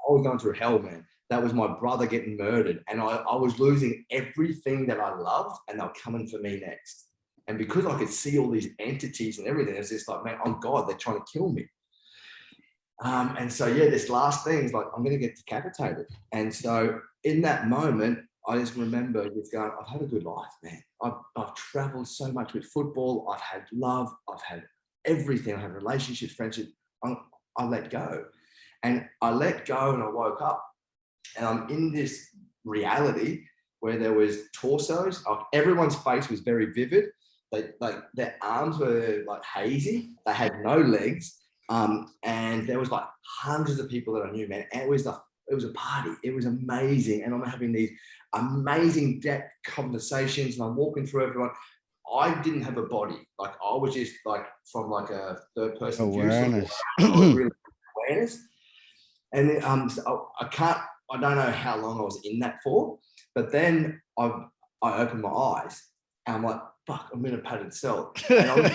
I was going through hell, man. That was my brother getting murdered. And I was losing everything that I loved, and they were coming for me next. And because I could see all these entities and everything, it's just like, man, I'm God, they're trying to kill me. And so, yeah, this last thing is like, I'm going to get decapitated. And so in that moment, I just remember just going, I've had a good life, man. I've traveled so much with football. I've had love. I've had everything. I had relationships, friendships. I let go. And I let go, and I woke up, and I'm in this reality where there was torsos. Everyone's face was very vivid. Their arms were like hazy. They had no legs. And there was like hundreds of people that I knew, man. And it was a party. It was amazing. And I'm having these amazing depth conversations, and I'm walking through everyone. I didn't have a body. Like, I was just like from like a third person awareness. Really awareness. And then, so I don't know how long I was in that for, but then I opened my eyes, and I'm like, fuck, I'm in a padded cell. And I'm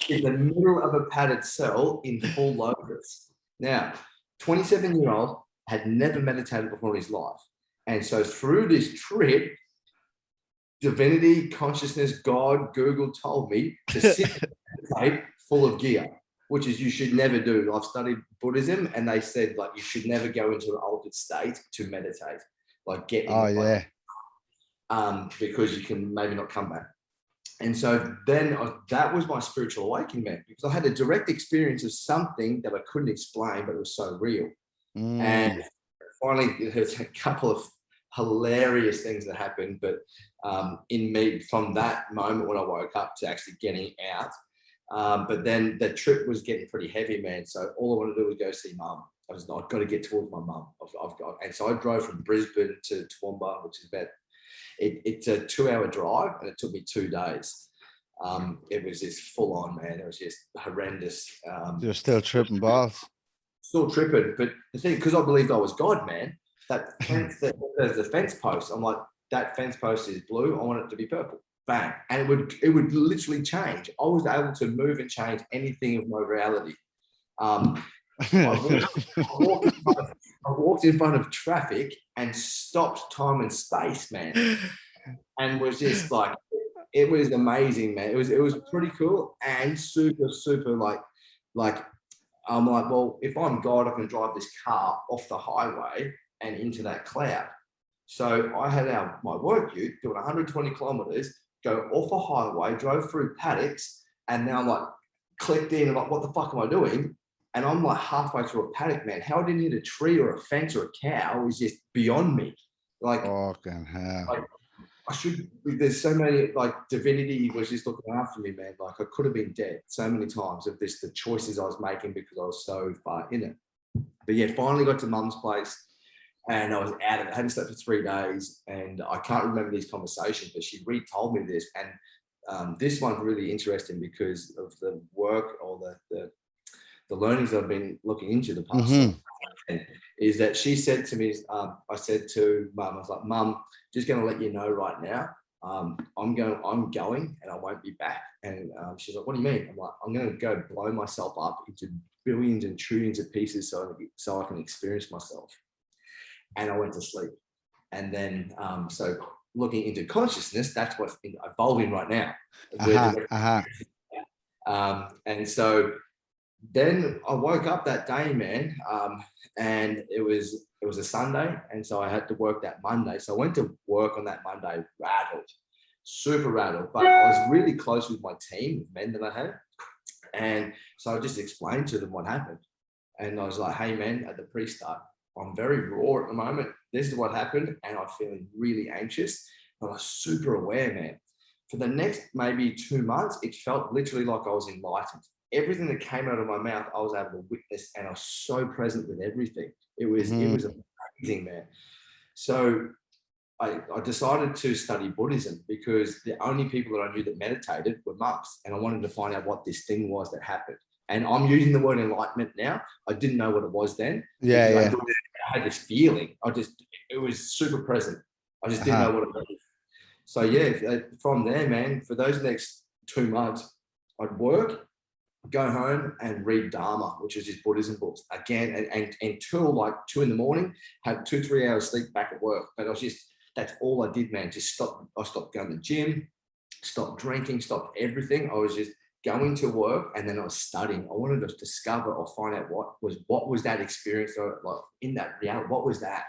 in the middle of a padded cell in full lotus. Now, 27-year-old had never meditated before in his life. And so through this trip, divinity, consciousness, God, Google told me to sit and meditate full of gear, which is you should never do. I've studied Buddhism, and they said like you should never go into an altered state to meditate. Like get in because you can maybe not come back. And so then that was my spiritual awakening, man, because I had a direct experience of something that I couldn't explain, but it was so real. And finally, there's a couple of hilarious things that happened, but in me from that moment when I woke up to actually getting out. But then the trip was getting pretty heavy, man. So all I wanted to do was go see mum. I've got to get towards my mum. And so I drove from Brisbane to Toowoomba, which is about, it's a 2-hour drive, and it took me 2 days. It was just full on, man. It was just horrendous. You're still tripping balls. Still tripping. But the thing, because I believed I was God, man, that fence, there's the fence post. I'm like, that fence post is blue. I want it to be purple. Bang. And it would literally change. I was able to move and change anything of my reality. I walked in front of traffic and stopped time and space, man, and was just like, it was amazing, man. It was pretty cool and super like I'm like, well, if I'm God, I can drive this car off the highway and into that cloud. So I had my work ute doing 120 kilometers, go off a highway, drove through paddocks, and now I'm like clicked in and like, what the fuck am I doing? And I'm like halfway through a paddock, man. How I didn't hit a tree or a fence or a cow was just beyond me. Like, fucking hell. Like, there's so many, like, divinity was just looking after me, man. Like, I could have been dead so many times of the choices I was making because I was so far in it. But yeah, finally got to mum's place. And I was out of it. I hadn't slept for 3 days, and I can't remember these conversations, but she retold me this. And this one's really interesting because of the work or the learnings I've been looking into the past. Is that she said to me, I said to Mum, I was like, Mum, just going to let you know right now, I'm going and I won't be back. And she's like, what do you mean? I'm like, I'm going to go blow myself up into billions and trillions of pieces so I can experience myself. And I went to sleep. And then, so looking into consciousness, that's what's evolving right now. And so then I woke up that day, man, and it was a Sunday, and so I had to work that Monday. So I went to work on that Monday, super rattled, but I was really close with my team, with men that I had. And so I just explained to them what happened. And I was like, hey, man, at the pre-start, I'm very raw at the moment. This is what happened, and I'm feeling really anxious, but I was super aware, man. For the next maybe 2 months, it felt literally like I was enlightened. Everything that came out of my mouth, I was able to witness, and I was so present with everything. It was amazing, man. So I decided to study Buddhism because the only people that I knew that meditated were monks, and I wanted to find out what this thing was that happened. And I'm using the word enlightenment now. I didn't know what it was then. I had this feeling. It was super present. I just didn't know what it was. So yeah, from there, man, for those next 2 months, I'd work, go home and read Dharma, which is his Buddhism books again, and until like 2 a.m, had 2-3 hours sleep back at work. But that's all I did, man. I stopped going to the gym, stopped drinking, stopped everything. I was just going to work, and then I was studying. I wanted to discover or find out what was that experience, or like in that reality, what was that?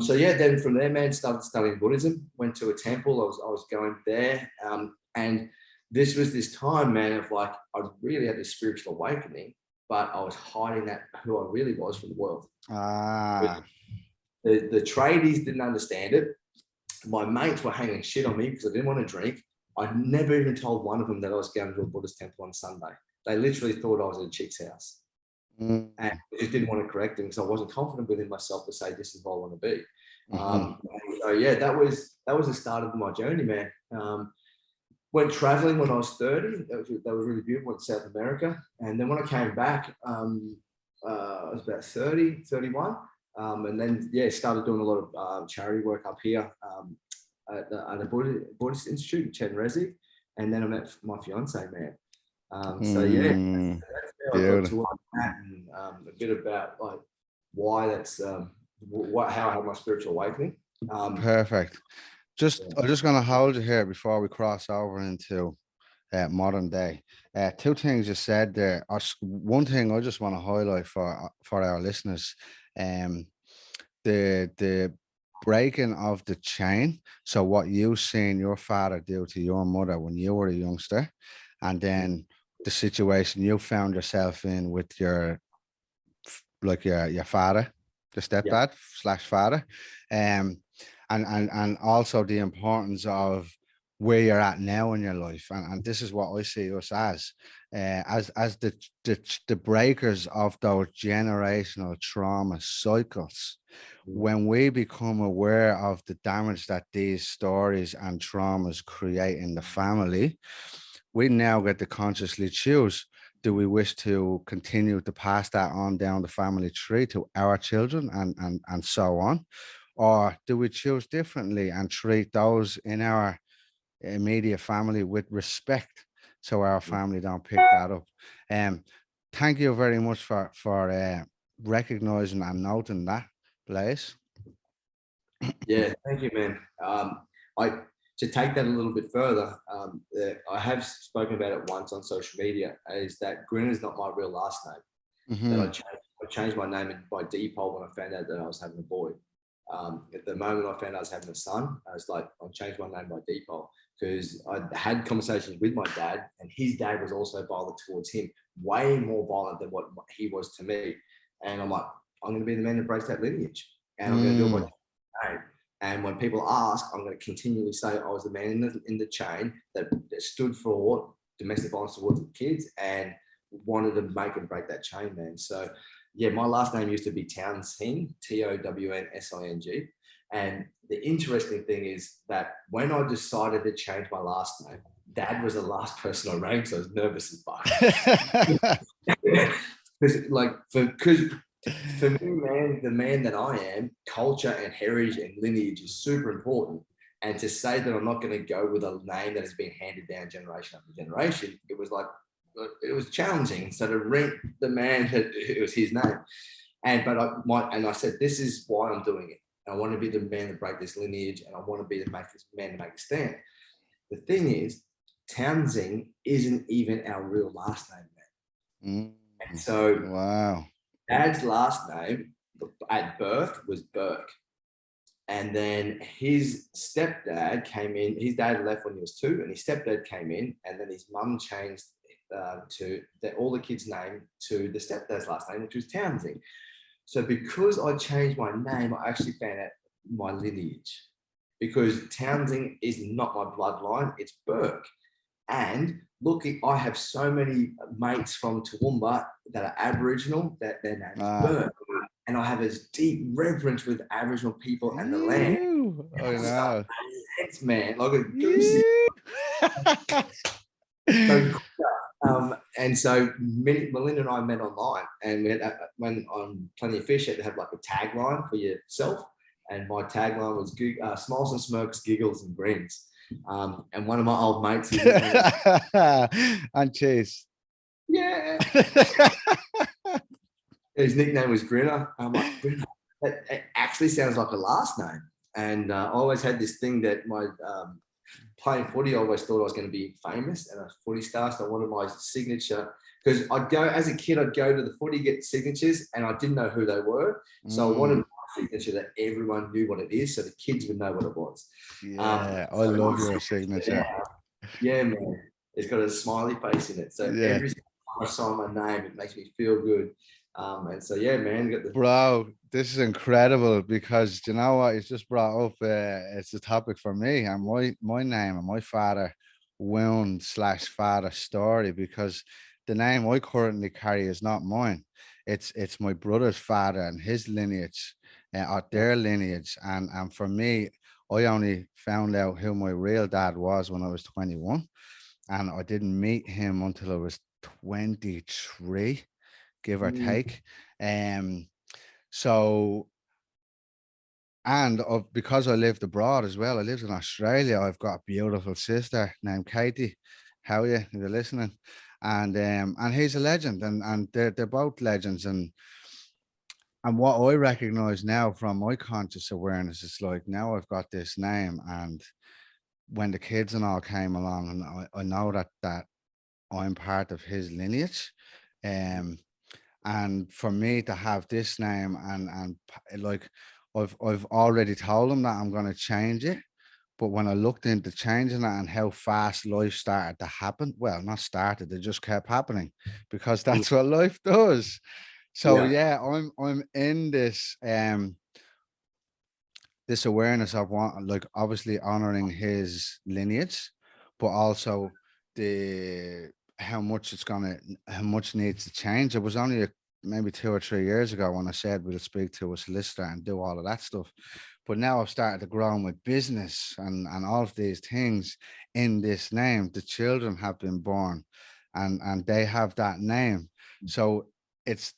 So yeah, then from there, man, started studying Buddhism, went to a temple. I was going there, and this was this time, man, of like, I really had this spiritual awakening, but I was hiding that who I really was from the world. The tradies didn't understand it. My mates were hanging shit on me because I didn't want to drink. I never even told one of them that I was going to a Buddhist temple on Sunday. They literally thought I was at a chick's house. And I just didn't want to correct them because I wasn't confident within myself to say this is what I want to be. So yeah, that was the start of my journey, man. Went traveling when I was 30. That was really beautiful. Went to South America. And then when I came back, I was about 30, 31. And then, yeah, started doing a lot of charity work up here at the Buddhist Institute in Chenrezig. And then I met my fiance, man. So, yeah, that's how I got to that, and a bit about like why that's how I had my spiritual awakening. Perfect. I'm just going to hold you here before we cross over into modern day. 2 things you said there. One thing I just want to highlight for our listeners, the breaking of the chain. So what you seen your father do to your mother when you were a youngster, and then the situation you found yourself in with your father, the stepdad / father, and also the importance of where you're at now in your life, and this is what I see us as the breakers of those generational trauma cycles. When we become aware of the damage that these stories and traumas create in the family, we now get to consciously choose: do we wish to continue to pass that on down the family tree to our children and so on? Or do we choose differently and treat those in our immediate family with respect so our family don't pick that up? Thank you very much for recognizing and noting that, Blase. Yeah, thank you, man. To take that a little bit further, I have spoken about it once on social media, is that Grinner is not my real last name. That I changed my name by default when I found out that I was having a boy. At the moment I found out I was having a son, I was like, I'll change my name by default, because I had conversations with my dad, and his dad was also violent towards him, way more violent than what he was to me. And I'm like, I'm going to be the man that breaks that lineage, and I'm going to do it by name. And when people ask, I'm going to continually say I was the man in the chain that stood for domestic violence towards the kids and wanted to make and break that chain, man. So yeah, my last name used to be Townsend, Townsing. And the interesting thing is that when I decided to change my last name, Dad was the last person I rang, so I was nervous as fuck. Because for me, man, the man that I am, culture and heritage and lineage is super important. And to say that I'm not going to go with a name that has been handed down generation after generation, it was challenging. So to ring the man, it was his name. And I said, this is why I'm doing it. I want to be the man to break this lineage, and I want to be the man to make a stand. The thing is, Townsend isn't even our real last name, man. And so, wow. Dad's last name at birth was Burke. And then his stepdad came in. His dad left when he was 2, and his stepdad came in, and then his mum changed all the kids' name to the stepdad's last name, which was Townsend. So because I changed my name, I actually found out my lineage, because Townsend is not my bloodline, it's Burke. And looking, I have so many mates from Toowoomba that are Aboriginal that their name is Burke. And I have this deep reverence with Aboriginal people and the land. I know. It's man, like a goosey. And so Melinda and I met online, and we had, when on Plenty of Fish, you had to have like a tagline for yourself. And my tagline was smiles and smirks, giggles and grins. And one of my old mates, and Chase. Yeah. His nickname was Grinner. I'm like, Grinner. It actually sounds like a last name. And I always had this thing that my playing footy, I always thought I was going to be famous and a footy star. So I wanted my signature, because I'd go as a kid, I'd go to the footy, get signatures, and I didn't know who they were. So I wanted my signature that everyone knew what it is, so the kids would know what it was. Yeah, I love your signature. Yeah, man. It's got a smiley face in it. So every time I sign my name, it makes me feel good. And so, yeah, man. Bro, this is incredible, because you know what? It's just brought up, it's a topic for me, and my name and my father wound/father story, because the name I currently carry is not mine. It's my brother's father and his lineage, or their lineage. And for me, I only found out who my real dad was when I was 21, and I didn't meet him until I was 23, give or take. So, and because I lived abroad as well, I lived in Australia. I've got a beautiful sister named Katie. How are you? If you're listening, and he's a legend, and they're both legends. And what I recognize now from my conscious awareness is, like, now I've got this name, and when the kids and all came along, and I know that I'm part of his lineage. And for me to have this name, and like, I've already told him that I'm going to change it. But when I looked into changing it and how fast life started to happen, well, not started, it just kept happening, because that's what life does. So yeah, I'm in this this awareness of like, obviously honoring his lineage, but also how much needs to change. It was only maybe 2 or 3 years ago when I said we'll speak to a solicitor and do all of that stuff. But now I've started to grow with business and all of these things in this name. The children have been born, and they have that name. So it's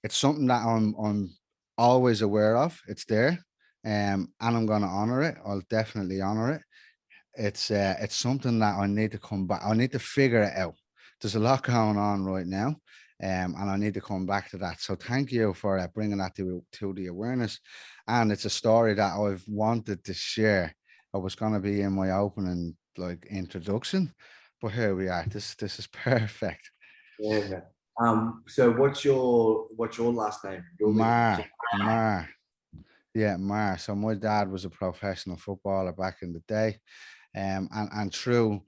something that I'm always aware of. It's there, and I'm going to honor it. I'll definitely honor it. It's something that I need to come back. I need to figure it out. There's a lot going on right now, and I need to come back to that. So thank you for bringing that to the awareness. And it's a story that I've wanted to share. I was going to be in my opening, like, introduction, but here we are. This is perfect. Yeah. So what's your last name? Mar. Yeah, Mar. So my dad was a professional footballer back in the day. And through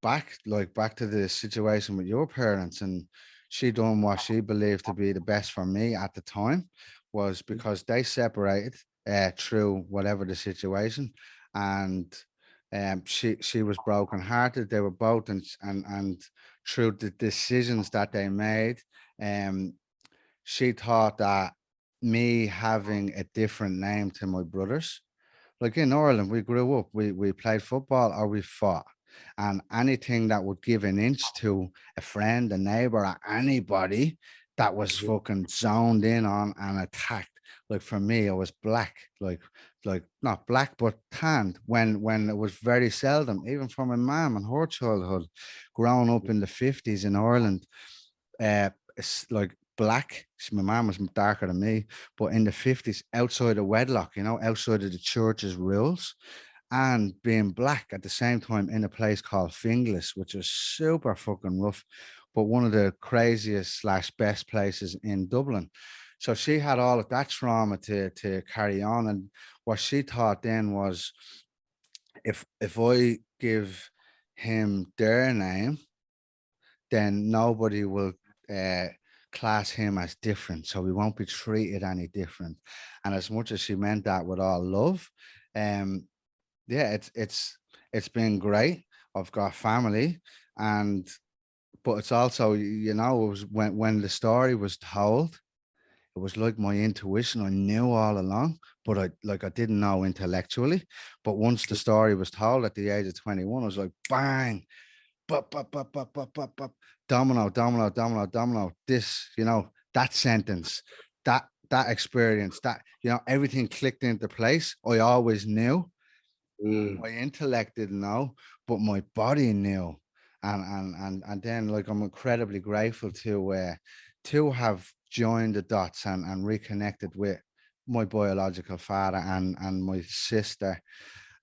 back to the situation with your parents, and she done what she believed to be the best for me at the time, was because they separated through whatever the situation. And she was brokenhearted. They were both, and through the decisions that they made, she thought that me having a different name to my brothers, like in Ireland, we grew up, we played football or we fought. And anything that would give an inch to a friend, a neighbor, or anybody that was Mhm. fucking zoned in on and attacked. Like for me, I was black, like not black, but tanned when it was very seldom, even for my mom and her childhood, growing up in the 50s in Ireland, it's like black. My mom was darker than me, but in the 50s, outside of wedlock, outside of the church's rules, and being black at the same time in a place called Finglas, which was super fucking rough, but one of the craziest slash best places in Dublin. So she had all of that trauma to carry on. And what she thought then was, if I give him their name, then nobody will uh, class him as different. So we won't be treated any different. And as much as she meant that with all love, um, yeah, it's been great. I've got family, and but it's also, it was when the story was told, it was like my intuition. I knew all along, but I didn't know intellectually. But once the story was told at the age of 21, I was like, bang, bup, bup, bup, bup, bup, bup, bup, domino, domino, domino, domino. This, that sentence, that experience, that, everything clicked into place. I always knew. Mm. My intellect didn't know, but my body knew. And then, like, I'm incredibly grateful to have joined the dots and reconnected with my biological father and my sister,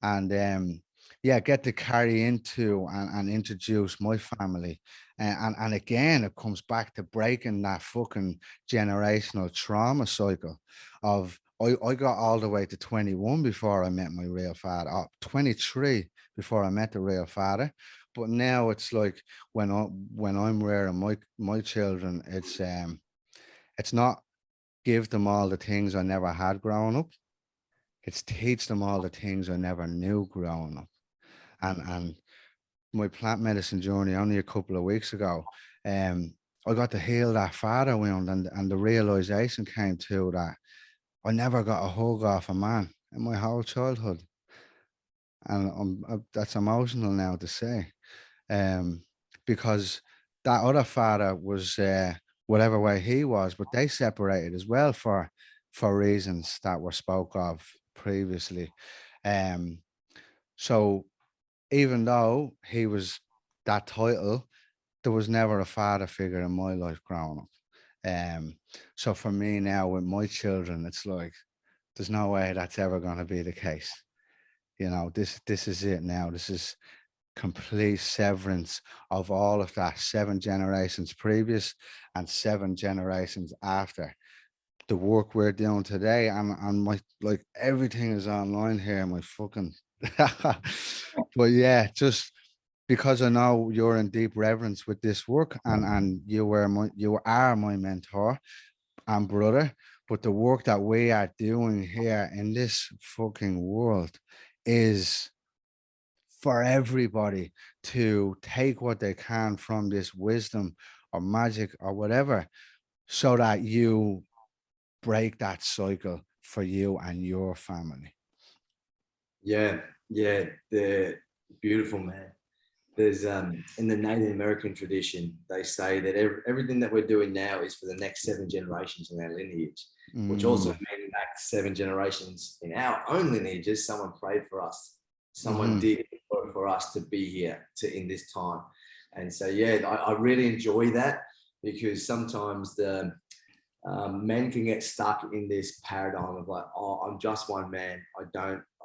and yeah, get to carry into and introduce my family. And again, it comes back to breaking that fucking generational trauma cycle of, I got all the way to 21 before I met my real father, 23 before I met the real father. But now it's like, when I'm rearing my children, it's not give them all the things I never had growing up. It's teach them all the things I never knew growing up. And my plant medicine journey only a couple of weeks ago, I got to heal that father wound, and the realization came to that I never got a hug off a man in my whole childhood. And that's emotional now to say, um, because that other father was whatever way he was, but they separated as well for reasons that were spoke of previously. Um, so even though he was that title, there was never a father figure in my life growing up. So for me now with my children, it's like there's no way that's ever going to be the case. This is it now. This is complete severance of all of that 7 generations previous and 7 generations after. The work we're doing today, and my, like, everything is online here. My fucking but yeah, just because I know you're in deep reverence with this work, and you are my mentor and brother. But the work that we are doing here in this fucking world is for everybody to take what they can from this wisdom or magic or whatever, so that you break that cycle for you and your family. Yeah, yeah, they're beautiful, man. There's in the Native American tradition, they say that everything that we're doing now is for the next 7 generations in our lineage, which also Mm. means that 7 generations in our own lineages, someone prayed for us, someone Mm-hmm. did work for us to be here in this time. And so, yeah, I really enjoy that, because sometimes the men can get stuck in this paradigm of like, oh, I'm just one man. I'm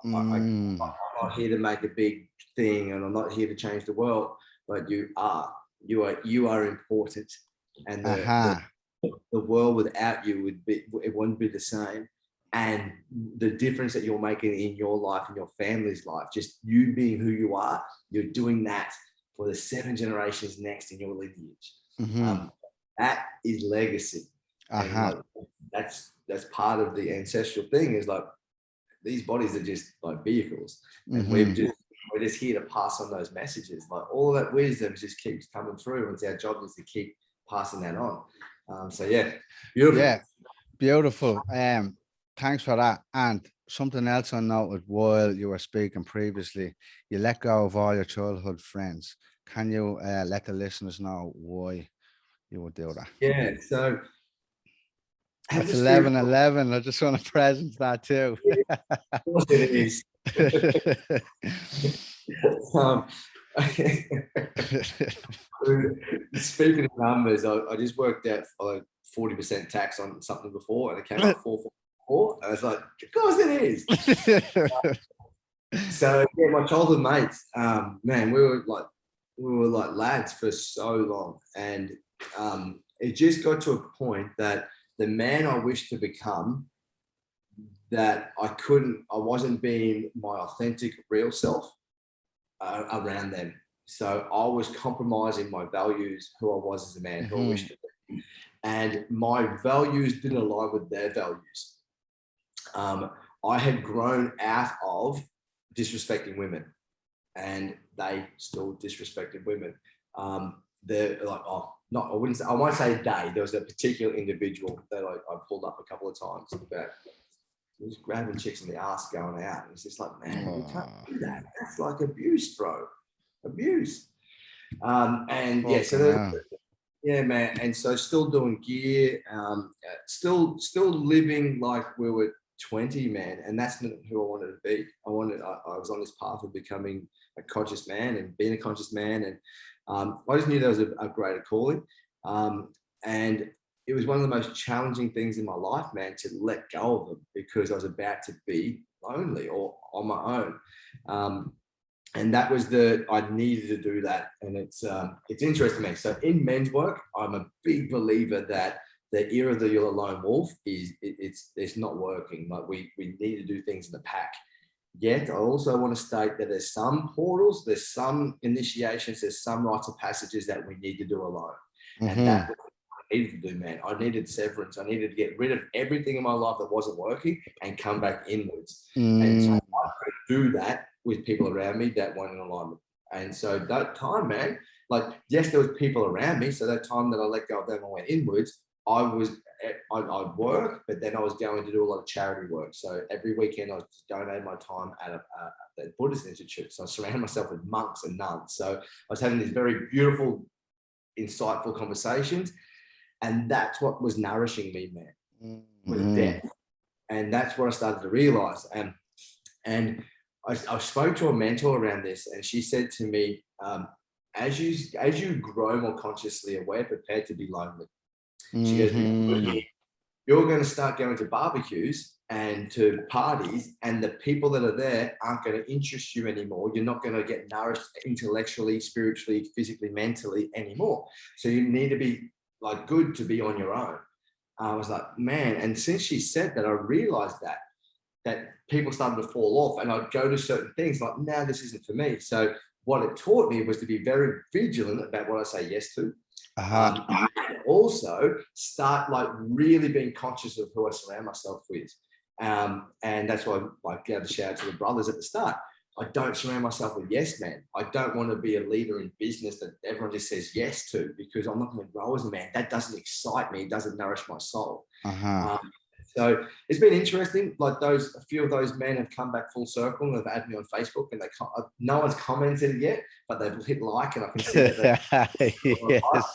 Mm. not here to make a big thing, and I'm not here to change the world. But you are important, and Aha. the world without you it wouldn't be the same. And the difference that you're making in your life and your family's life, just you being who you are, you're doing that for the 7 generations next in your lineage. Mm-hmm. Um, that is legacy, and like Aha. that's part of the ancestral thing. Is like these bodies are just like vehicles, and Mm-hmm. we're just here to pass on those messages. Like all that wisdom just keeps coming through, and it's our job is to keep passing that on. So yeah, beautiful. Yeah, beautiful. Thanks for that. And something else I noted while you were speaking previously, you let go of all your childhood friends. Can you let the listeners know why you would do that? Yeah, so That's 11-11. I just want to present that too. Of course it is. Speaking of numbers, I just worked out 40% tax on something before, and it came up 444. I was like, of course it is. So yeah, my childhood mates, man, we were like lads for so long, and it just got to a point that the man I wished to become, that I wasn't being my authentic, real self around them. So I was compromising my values, who I was as a man, who I wished to be. And my values didn't align with their values. I had grown out of disrespecting women, and they still disrespected women. They're like, I won't say they. There was a particular individual that I pulled up a couple of times about just grabbing chicks in the ass going out. And it's just like, man, you can't do that. That's like abuse, bro. Abuse. And yeah, so yeah, man. And so still doing gear, still living like we were 20, man. And that's not who I wanted to be. I was on this path of becoming a conscious man and being a conscious man. And I just knew there was a greater calling. And it was one of the most challenging things in my life, man, to let go of them, because I was about to be lonely or on my own. And that was I needed to do that. And it's interesting, man. So in men's work, I'm a big believer that the era of the you're a lone wolf it's not working. Like we need to do things in the pack. Yet I also want to state that there's some portals, there's some initiations, there's some rites of passages that we need to do alone. And that I needed to do, man. I needed severance. I needed to get rid of everything in my life that wasn't working and come back inwards. And so I could do that with people around me that weren't in alignment. And so that time, man, like, yes, there was people around me. So that time that I let go of them and went inwards, I'd work, but then I was going to do a lot of charity work. So every weekend I was donating my time at the Buddhist Institute. So I surrounded myself with monks and nuns. So I was having these very beautiful, insightful conversations. And that's what was nourishing me, man, with depth. And that's what I started to realize. And I spoke to a mentor around this, and she said to me, as you grow more consciously aware, prepared to be lonely. She goes, you're going to start going to barbecues and to parties, and the people that are there aren't going to interest you anymore. You're not going to get nourished intellectually, spiritually, physically, mentally anymore. So you need to be like good to be on your own. I was like, man. And since she said that, I realized that people started to fall off, and I'd go to certain things like, no, this isn't for me. So what it taught me was to be very vigilant about what I say yes to. And also start like really being conscious of who I surround myself with. And that's why I gave a shout out to the brothers at the start. I don't surround myself with yes men. I don't want to be a leader in business that everyone just says yes to, because I'm not going to grow as a man. That doesn't excite me. It doesn't nourish my soul. So it's been interesting. Like a few of those men have come back full circle and they've added me on Facebook, and no one's commented yet, but they've hit like, and I can see that.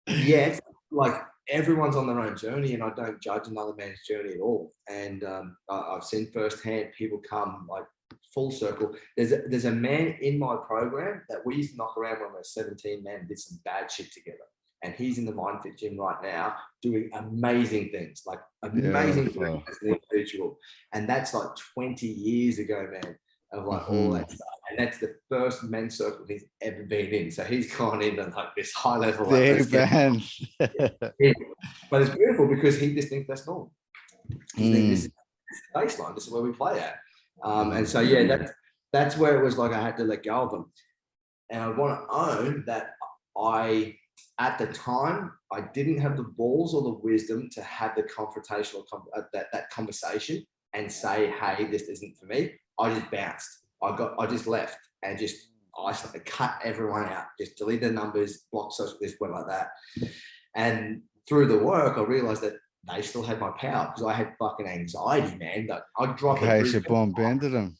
Yes, like everyone's on their own journey, and I don't judge another man's journey at all. And I've seen firsthand people come like full circle. There's a man in my program that we used to knock around when we were 17, man, did some bad shit together. And he's in the MindFit gym right now doing amazing things, like amazing things as an individual. And that's like 20 years ago, man, of like all that stuff. And that's the first men's circle he's ever been in. So he's gone into like this high level. Like, but it's beautiful because he just thinks that's normal. He thinks this is the baseline. This is where we play at. And so, yeah, that's where it was like I had to let go of them. And I want to own that at the time, I didn't have the balls or the wisdom to have the confrontational that conversation and say, hey, this isn't for me. I just bounced. I just left and I cut everyone out, just delete their numbers, block social, this, went like that. And through the work, I realized that they still had my power because I had fucking anxiety, man. Like, I'd drop In a case you Brisbane. bump into them.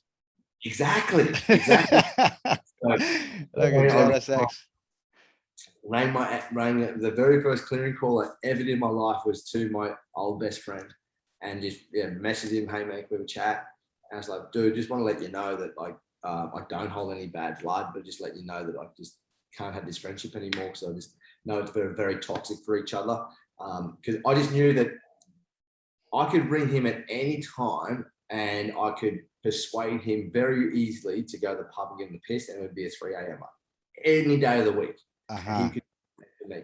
Exactly. So, Like a jealous ex. rang the very first clearing call I ever did in my life was to my old best friend, and just messaged him, hey mate, we have a chat. And I was like, dude, just want to let you know that like I don't hold any bad blood, but just let you know that I just can't have this friendship anymore. So I just know it's very, very toxic for each other. Because I just knew that I could ring him at any time and I could persuade him very easily to go to the pub and get in the piss, and it would be a 3 a.m. any day of the week. He could me.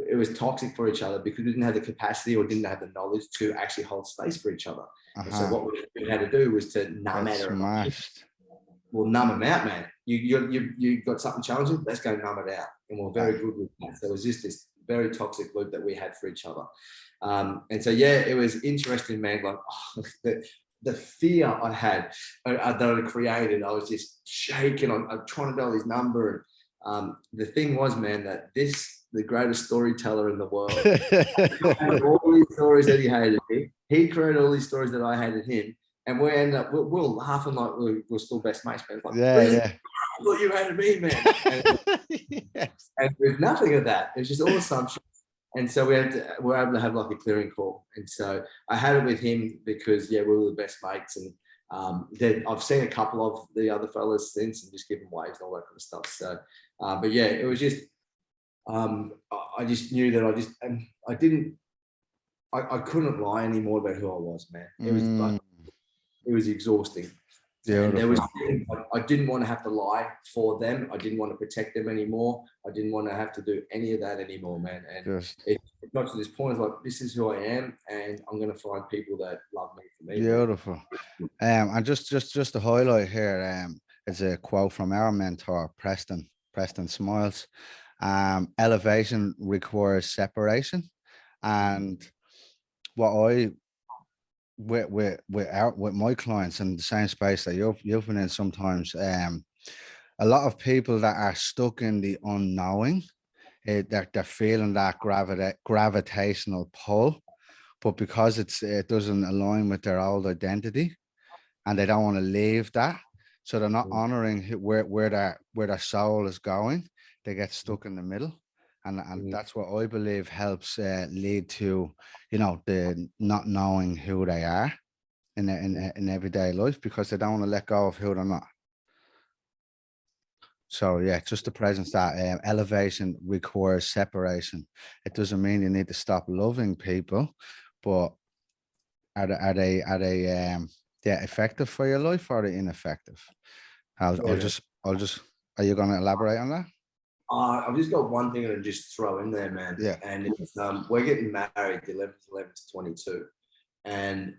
It was toxic for each other because we didn't have the capacity or didn't have the knowledge to actually hold space for each other. And so what we had to do was to numb out. Well, numb them out, man. You got something challenging, let's go numb it out. And we're very good with that. So it was just this very toxic loop that we had for each other. And so, yeah, it was interesting, man. Like the fear I had that I created, I was just shaking. I'm trying to dial his number. And the thing was, man, that the greatest storyteller in the world, all these stories that he hated me, he created all these stories that I hated him. And we end up, we're laughing like we're still best mates, man. Like, I thought you hated me, man. And there's nothing of that. It's just all assumptions. And so we're able to have like a clearing call. And so I had it with him because, we were the best mates. And then I've seen a couple of the other fellas since and just given waves and all that kind of stuff. So, but yeah, it was just, I just knew that I couldn't lie anymore about who I was, man. It was like, it was exhausting. And there was, I didn't want to have to lie for them. I didn't want to protect them anymore. I didn't want to have to do any of that anymore, man. And it got to this point, like, this is who I am, and I'm going to find people that love me for me. Beautiful. And just to highlight here, it's a quote from our mentor, Preston Smiles. Elevation requires separation. And what I with my clients in the same space that you've been in sometimes, a lot of people that are stuck in the unknowing, they're feeling that gravitational pull, but because it doesn't align with their old identity, and they don't want to leave that, so they're not honoring where their soul is going. They get stuck in the middle. And that's what I believe helps lead to, the not knowing who they are in everyday life, because they don't want to let go of who they're not. So yeah, just the presence that elevation requires separation. It doesn't mean you need to stop loving people, but are they effective for your life, or are they ineffective? Are you going to elaborate on that? I've just got one thing to just throw in there, man. Yeah. And it's, we're getting married 11 to 22. And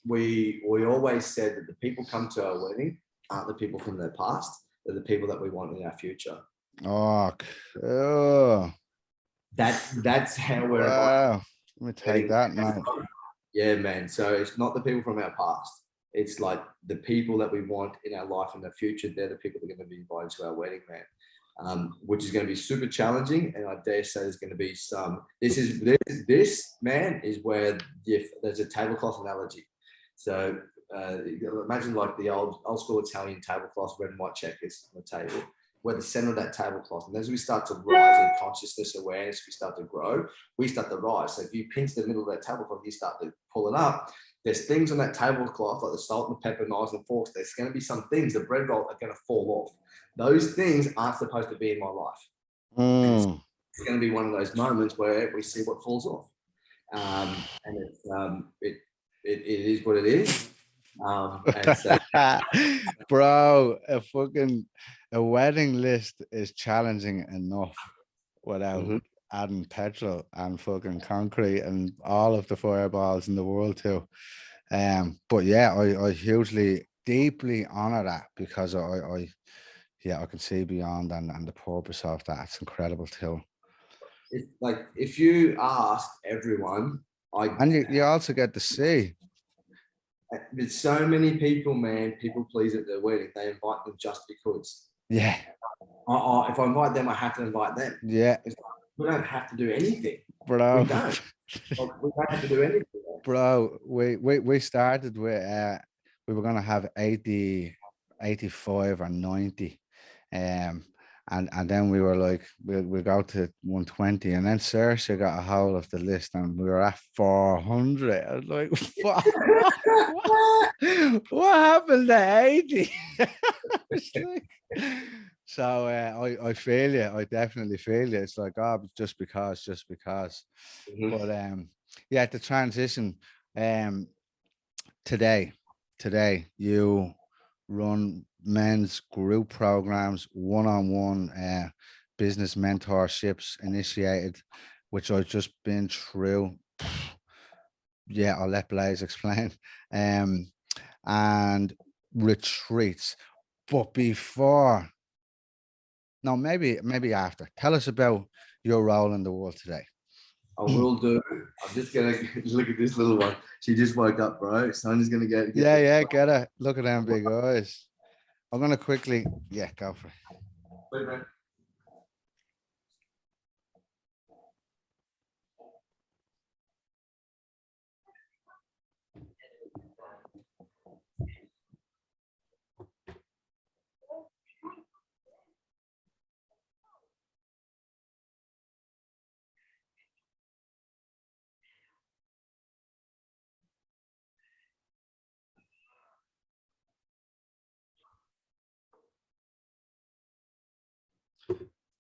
we always said that the people come to our wedding aren't the people from their past. They're the people that we want in our future. Oh, cool. That's how we're. Wow. Let me take that now. Yeah, man. So it's not the people from our past. It's like the people that we want in our life in the future. They're the people that are going to be invited to our wedding, man. Which is going to be super challenging, and I dare say there's going to be some. This man is where there's a tablecloth analogy. So imagine like the old school Italian tablecloth, red and white checkers on the table. We're the center of that tablecloth, and as we start to rise in consciousness, awareness, we start to grow. We start to rise. So if you pinch the middle of that tablecloth, you start to pull it up. There's things on that tablecloth like the salt and the pepper, knives and forks. There's going to be some things. The bread roll are going to fall off. Those things aren't supposed to be in my life. It's going to be one of those moments where we see what falls off, and it is what it is. And so, bro, a wedding list is challenging enough without adding petrol and fucking concrete and all of the fireballs in the world too. But yeah, I hugely, deeply honor that, because I can see beyond and the purpose of that. It's incredible too. It's like, if you ask everyone, and you also get to see. There's so many people, man, people please at their wedding. They invite them just because. Yeah. If I invite them, I have to invite them. Yeah. we don't have to do anything. bro. We don't. We don't have to do anything. Bro, we started with we were gonna have 80, 85 or 90. And then we were like, we'll go to 120. And then Saoirse got a hold of the list and we were at 400. I was like, what happened to 80? So I feel you. I definitely feel you. It's like, oh, just because. Mm-hmm. But yeah, the transition. Today you run men's group programs, one-on-one business mentorships initiated, which I've just been through. Yeah, I'll let Blase explain. And retreats. But before, no, maybe after. Tell us about your role in the world today. I will do. I'm just gonna look at this little one. She just woke up, bro. Sonny's gonna go. Yeah, get it. Look at them big eyes. I'm gonna quickly, go for it. Wait, man.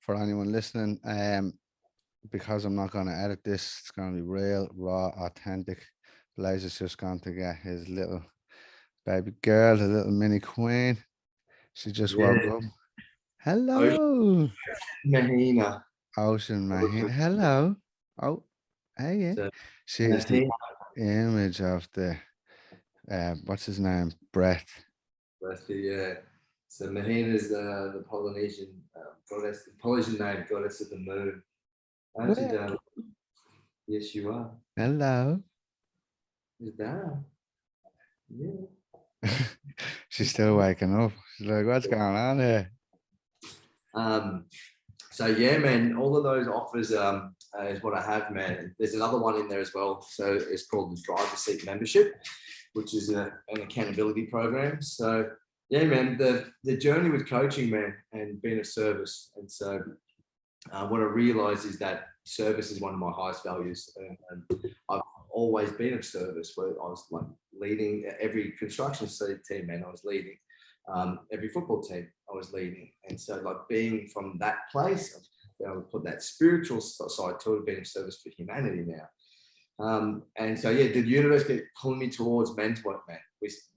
For anyone listening, because I'm not going to edit this, it's going to be real, raw, authentic. Blaze is just going to get his little baby girl, the little mini queen. She just woke up. Hello, Mahina. Ocean Mahina. Hello. Oh, hey, yeah. So, She is the image of the, what's his name? Brett. that's the so Mahina is the Polynesian goddess, the Polynesian name goddess of the moon. Aren't you, darling? Yes, you are. Hello. Is that? Yeah. She's still waking up. She's like, what's going on here? So yeah, man, all of those offers is what I have, man. There's another one in there as well. So it's called the Driver Seat Membership, which is an accountability program. So yeah, man, the journey with coaching, man, and being of service. And so what I realized is that service is one of my highest values. And I've always been of service, where I was like leading every construction team, man, I was leading. Every football team I was leading. And so like being from that place, I would put that spiritual side to it, being of service for humanity now. And so, yeah, the universe kept pulling me towards men's work, man.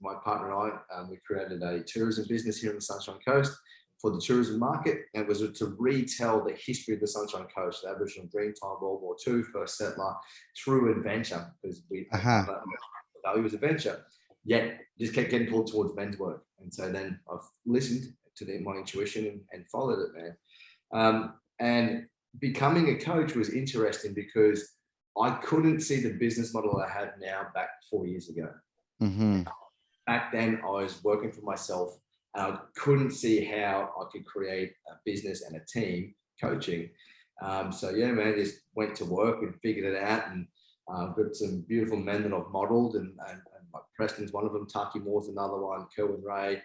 My partner and I, we created a tourism business here on the Sunshine Coast for the tourism market, and it was to retell the history of the Sunshine Coast, the Aboriginal Dreamtime, World War II, first settler, through adventure, because we value was adventure, yet just kept getting pulled towards men's work. And so then I've listened to my intuition and followed it, man. And becoming a coach was interesting because I couldn't see the business model I have now back 4 years ago. Mm-hmm. Back then, I was working for myself and I couldn't see how I could create a business and a team coaching. So yeah, man, just went to work and figured it out, and got some beautiful men that I've modeled, and like Preston's one of them, Taki Moore's another one, Kerwin Ray.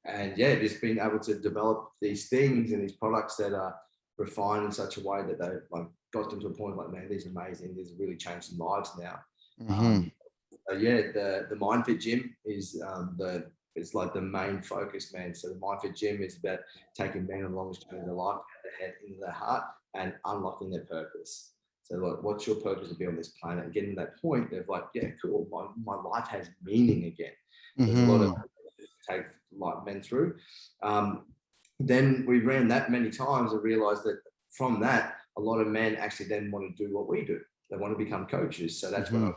And yeah, just being able to develop these things and these products that are refined in such a way that they like got them to a point like, man, these are amazing. These are really changing lives now. Mm-hmm. So yeah, the MindFit Gym is it's like the main focus, man. So the MindFit Gym is about taking men on the longest journey of their life, their head into their heart, and unlocking their purpose. So like, what's your purpose to be on this planet? And getting to that point of like, yeah, cool, my life has meaning again. There's a lot of take like men through. Then we ran that many times and realized that from that, a lot of men actually then want to do what we do. They want to become coaches. So that's when I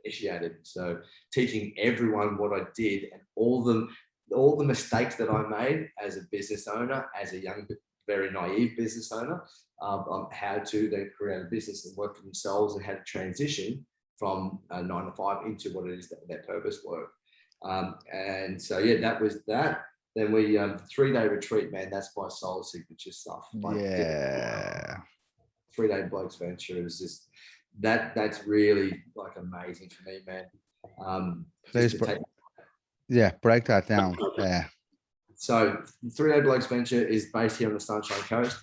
initiated. So teaching everyone what I did and all the mistakes that I made as a business owner, as a young, very naive business owner, how to then create a business and work for themselves, and how to transition from 9 to 5 into what it is that their purpose work. And so, yeah, that was that. Then we 3-day retreat, man, that's my soul signature stuff. Yeah. 3-day blokes venture. It was just that's really like amazing for me, man. Please, break that down. So 3-day blokes venture is based here on the Sunshine Coast.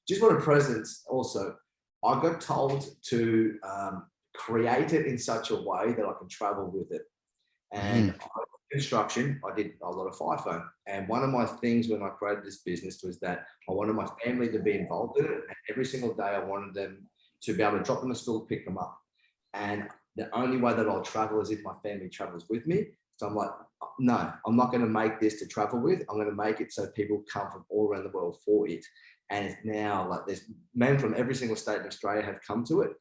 Just want a presence also. I got told to create it in such a way that I can travel with it. And construction, I did a lot of FIFO. And one of my things when I created this business was that I wanted my family to be involved in it. And every single day I wanted them to be able to drop them to school, pick them up. And the only way that I'll travel is if my family travels with me. So I'm like, no, I'm not going to make this to travel with. I'm going to make it so people come from all around the world for it. And it's now like there's men from every single state in Australia have come to it.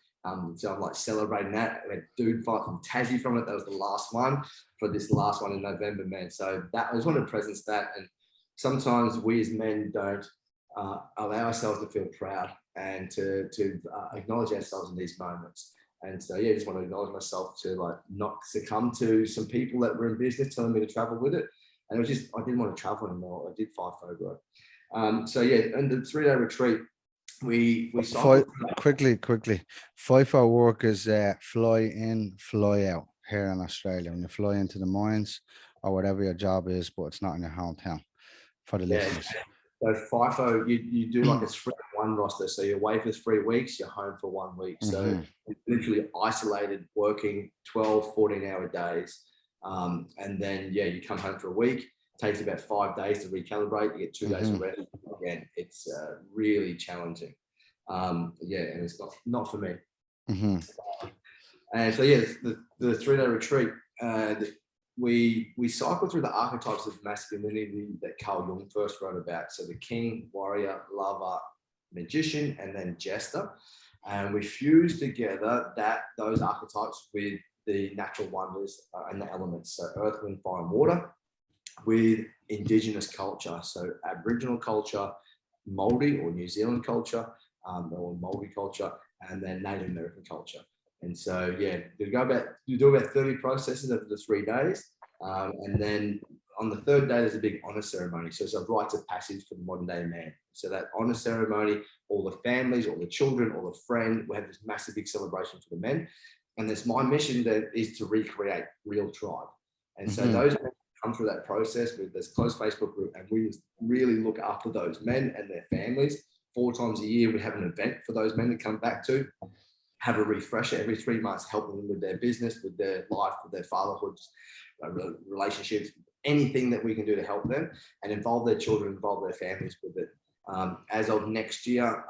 So I'm like celebrating that. I had a dude fight from Tassie from it. That was the last one for this last one in November, man. So that I just wanted to presence that. And sometimes we as men don't allow ourselves to feel proud and to acknowledge ourselves in these moments. And so, yeah, just want to acknowledge myself to like not succumb to some people that were in business telling me to travel with it. And it was just, I didn't want to travel anymore. I did FIFO, bro. So yeah, and the 3-day retreat, we quickly. FIFO work is fly in, fly out here in Australia. When you fly into the mines or whatever your job is, but it's not in your hometown for the listeners. So FIFO, you do like a 3-in-1 roster. So you're away for 3 weeks, you're home for 1 week. So it's literally isolated, working 12, 14-hour days. And then, yeah, you come home for a week. It takes about 5 days to recalibrate. You get 2 days of rest. Again, it's really challenging. And it's not for me. And so, yeah, the 3-day retreat, we cycle through the archetypes of masculinity that Carl Jung first wrote about. So the king, warrior, lover, magician, and then jester. And we fuse together those archetypes with the natural wonders and the elements. So earth, wind, fire, and water with indigenous culture. So Aboriginal culture, Māori or New Zealand culture, or Māori culture, and then Native American culture. And so, yeah, you do about 30 processes over the 3 days. And then on the 3rd day, there's a big honor ceremony. So it's a rites of passage for the modern day man. So that honor ceremony, all the families, all the children, all the friends, we have this massive big celebration for the men. And it's my mission that is to recreate real tribe. And so those men come through that process with this close Facebook group, and we really look after those men and their families. 4 times a year, we have an event for those men to come back to, have a refresher every 3 months, helping them with their business, with their life, with their fatherhoods, relationships, anything that we can do to help them and involve their children, involve their families with it. As of next year,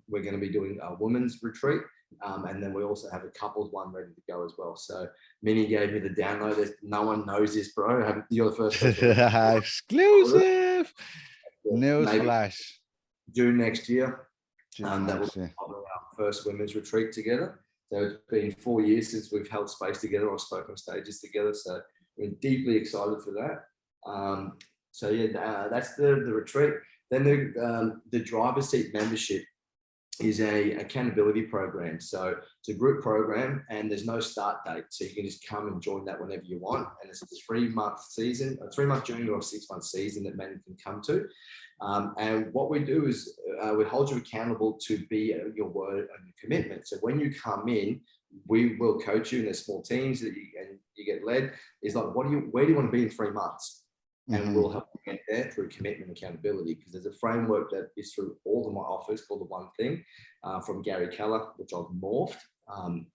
we're going to be doing a women's retreat. And then we also have a couples one ready to go as well. So Minnie gave me the download. No one knows this, bro. You're the first person. Exclusive. News flash. June next year. That will be our first women's retreat together. So it's been 4 years since we've held space together or spoken on stages together. So we're deeply excited for that. So yeah, that's the retreat. Then the driver's seat membership is a accountability program. So it's a group program and there's no start date. So you can just come and join that whenever you want. And it's a 3-month season, a 3-month journey or a 6-month season that men can come to. And what we do is we hold you accountable to be your word and your commitment. So when you come in, we will coach you in the small teams that you get led. It's like, where do you want to be in 3 months? And we'll help you get there through commitment and accountability, because there's a framework that is through all of my offers called the One Thing from Gary Keller, which I've morphed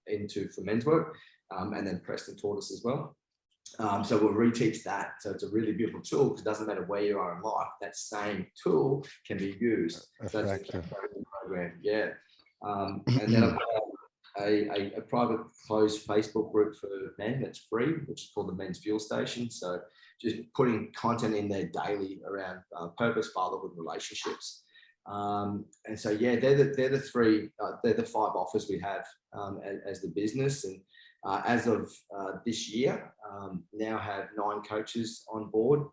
into for men's work, and then Preston taught us as well. So we'll reteach that. So it's a really beautiful tool because it doesn't matter where you are in life, that same tool can be used. So that's a program, yeah. And then I've got a private closed Facebook group for men that's free, which is called the Men's Fuel Station. So just putting content in there daily around purpose, fatherhood, relationships. And so, yeah, they're the 5 offers we have as the business. And as of this year, now have 9 coaches on board.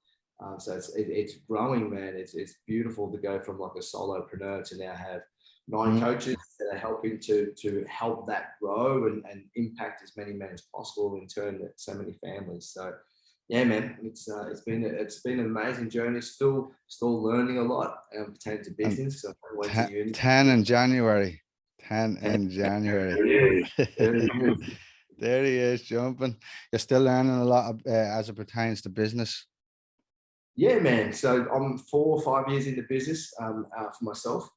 So it's growing, man. It's beautiful to go from like a solopreneur to now have 9 coaches that are helping to help that grow and impact as many men as possible, in turn so many families. So yeah, man, it's been an amazing journey. Still learning a lot pertaining to And business. So I went to uni. 10 in January. 10 in January. There he is jumping. You're still learning a lot as it pertains to business. Yeah, man. So I'm 4 or 5 years into business for myself,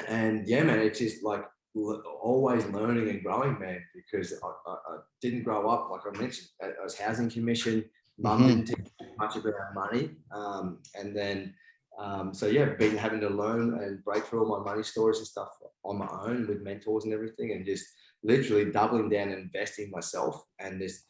and yeah, man, it's just like always learning and growing, man. Because I didn't grow up, like I mentioned, I was housing commission. Mum didn't teach me much about money, and then so yeah, been having to learn and break through all my money stories and stuff on my own with mentors and everything, and just literally doubling down and investing in myself. And this,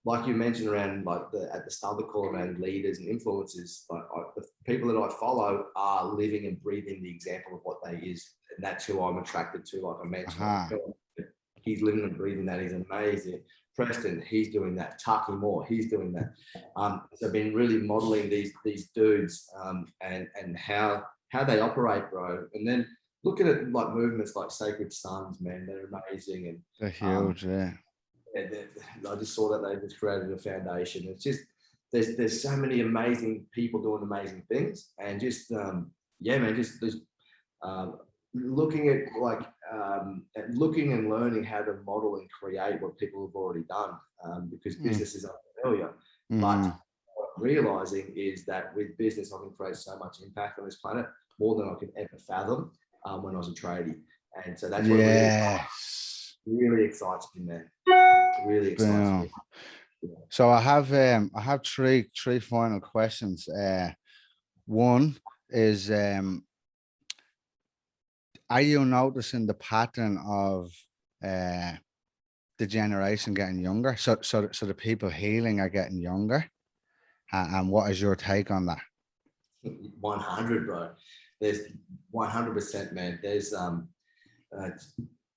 like you mentioned, around like at the start of the call around leaders and influencers, like the people that I follow are living and breathing the example of what they is, and that's who I'm attracted to. Like I mentioned, he's living and breathing that. He's amazing. Preston, he's doing that. Taki Moore, he's doing that. So I've been really modeling these dudes and how they operate, bro. And then looking at like movements like Sacred Sons, man, they're amazing. And they're huge, yeah. I just saw that they just created a foundation. It's just there's so many amazing people doing amazing things, and just yeah, man, just looking at like looking and learning how to model and create what people have already done, because business is unfamiliar. But realizing is that with business, I can create so much impact on this planet, more than I could ever fathom when I was a tradie. And so that's what really excites me, man. Really excites me. So I have three final questions. One is, are you noticing the pattern of the generation getting younger? So the people healing are getting younger, and what is your take on that? 100, bro. There's 100%, man. There's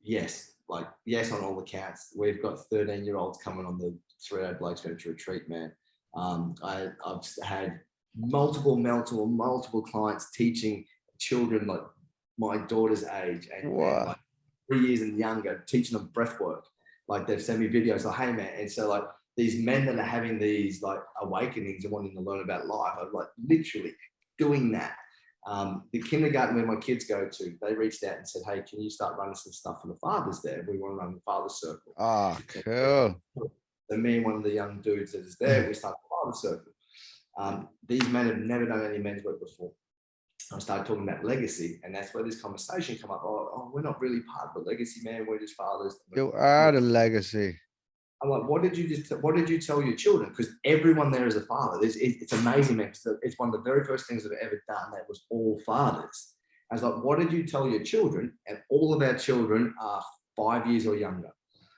yes, like yes on all accounts. We've got 13-year-olds coming on the 3-day Blase Grinner retreat, man. I've had multiple clients teaching children like my daughter's age and like 3 years and younger, teaching them breath work. Like they've sent me videos like, hey man, and so like these men that are having these like awakenings and wanting to learn about life are like literally doing that. The kindergarten where my kids go to, they reached out and said, hey, can you start running some stuff for the fathers there? We want to run the father's circle. Oh, cool. So me and one of the young dudes that is there, we start the father's circle. These men have never done any men's work before. I started talking about legacy, and that's where this conversation come up. Oh, we're not really part of the legacy, man. We're just fathers. You are the legacy. I'm like, what did you tell your children? Because everyone there is a father. It's amazing, man. It's one of the very first things I've ever done that was all fathers. I was like, what did you tell your children? And all of our children are 5 years or younger.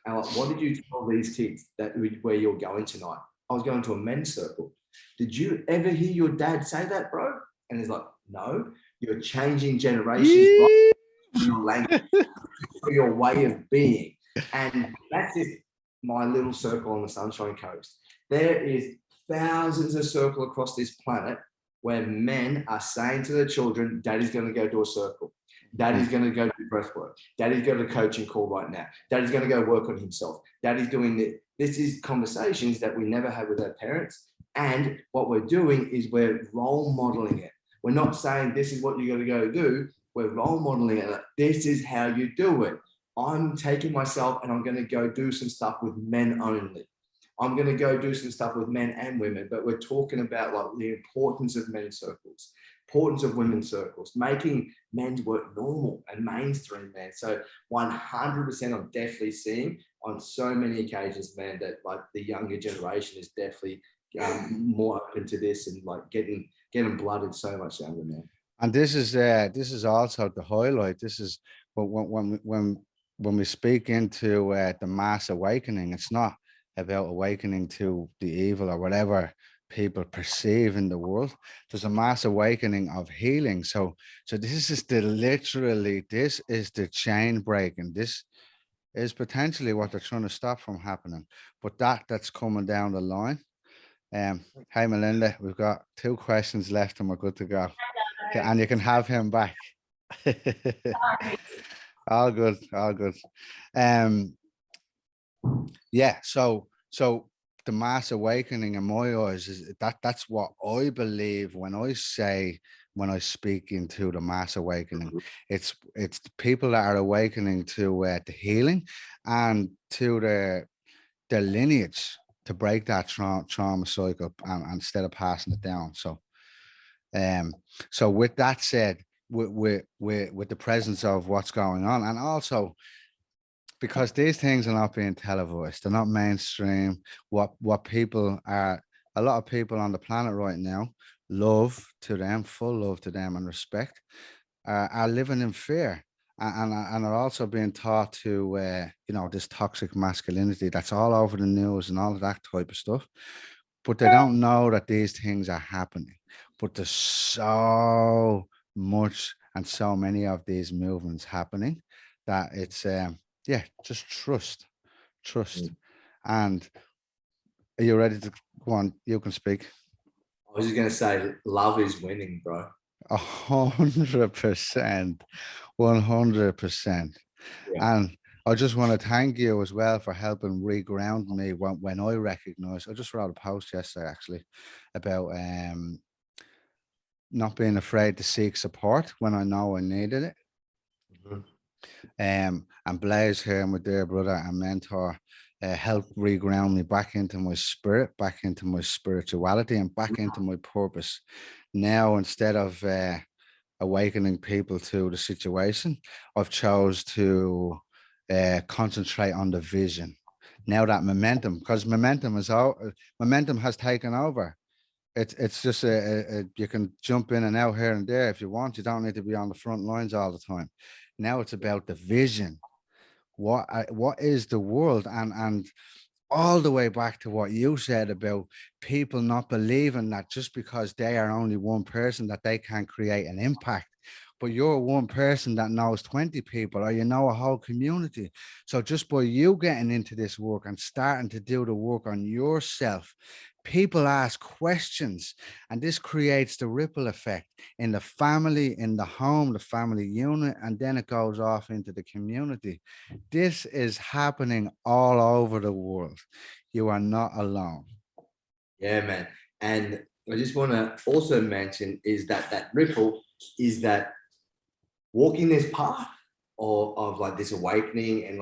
And like, what did you tell these kids that where you're going tonight? I was going to a men's circle. Did you ever hear your dad say that, bro? And he's like, no, you're changing generations, right? Your language, your way of being. And that's just my little circle on the Sunshine Coast. There is thousands of circles across this planet where men are saying to their children, daddy's going to go do a circle. Daddy's going to go do breath work. Daddy's got a coaching call right now. Daddy's going to go work on himself. Daddy's doing this. This is conversations that we never have with our parents. And what we're doing is we're role modeling it. We're not saying this is what you're going to go do. We're role modeling it. Like, this is how you do it. I'm taking myself and I'm going to go do some stuff with men only. I'm going to go do some stuff with men and women, but we're talking about like the importance of men's circles, importance of women's circles, making men's work normal and mainstream, man. So 100% I'm definitely seeing on so many occasions, man, that like the younger generation is definitely more open to this and like getting blooded so much younger, man. And this is also the highlight. This is when we speak into the mass awakening, it's not about awakening to the evil or whatever people perceive in the world. There's a mass awakening of healing. So this is this is the chain breaking. This is potentially what they're trying to stop from happening. But that's coming down the line. Hey Melinda, we've got 2 questions left and we're good to go. And you can have him back. All good. Yeah. So the mass awakening in my eyes is that's what I believe when I speak into the mass awakening. It's the people that are awakening to the healing and to the lineage to break that trauma cycle and instead of passing it down. So with that said, with the presence of what's going on, and also because these things are not being televised, they're not mainstream. What people are, a lot of people on the planet right now, love to them, full love to them, and respect, are living in fear, and are also being taught to, this toxic masculinity that's all over the news and all of that type of stuff. But they don't know that these things are happening. But there's so much and so many of these movements happening that it's just trust. And are you ready to go on? You can speak. I was just going to say, love is winning, bro. 100%, 100%. And I just want to thank you as well for helping reground me when I recognize. I just wrote a post yesterday actually about not being afraid to seek support when I know I needed it. And Blase here, my dear brother and mentor, helped reground me back into my spirit, back into my spirituality, and back into my purpose. Now, instead of awakening people to the situation, I've chose to concentrate on the vision. Now that momentum, because momentum has taken over. It's just you can jump in and out here and there if you want. You don't need to be on the front lines all the time. Now it's about the vision. What is the world, and all the way back to what you said about people not believing that just because they are only one person that they can create an impact. But you're one person that knows 20 people, or you know a whole community. So just by you getting into this work and starting to do the work on yourself, people ask questions, and this creates the ripple effect in the family, in the home, the family unit, and then it goes off into the community. This is happening all over the world. You are not alone. Yeah, man. And I just want to also mention is that ripple is that walking this path of like this awakening, and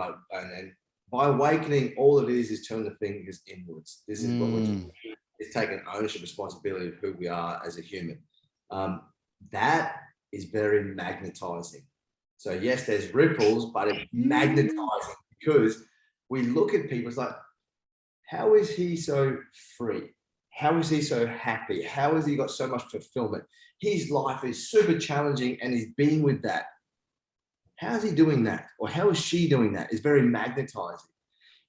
by awakening, all it is turn the fingers inwards. This is what we're doing. It's taking ownership, responsibility of who we are as a human. That is very magnetizing. So yes, there's ripples, but it's magnetizing because we look at people, it's like, how is he so free? How is he so happy? How has he got so much fulfillment? His life is super challenging and he's being with that. How is he doing that? Or how is she doing that? It's very magnetizing.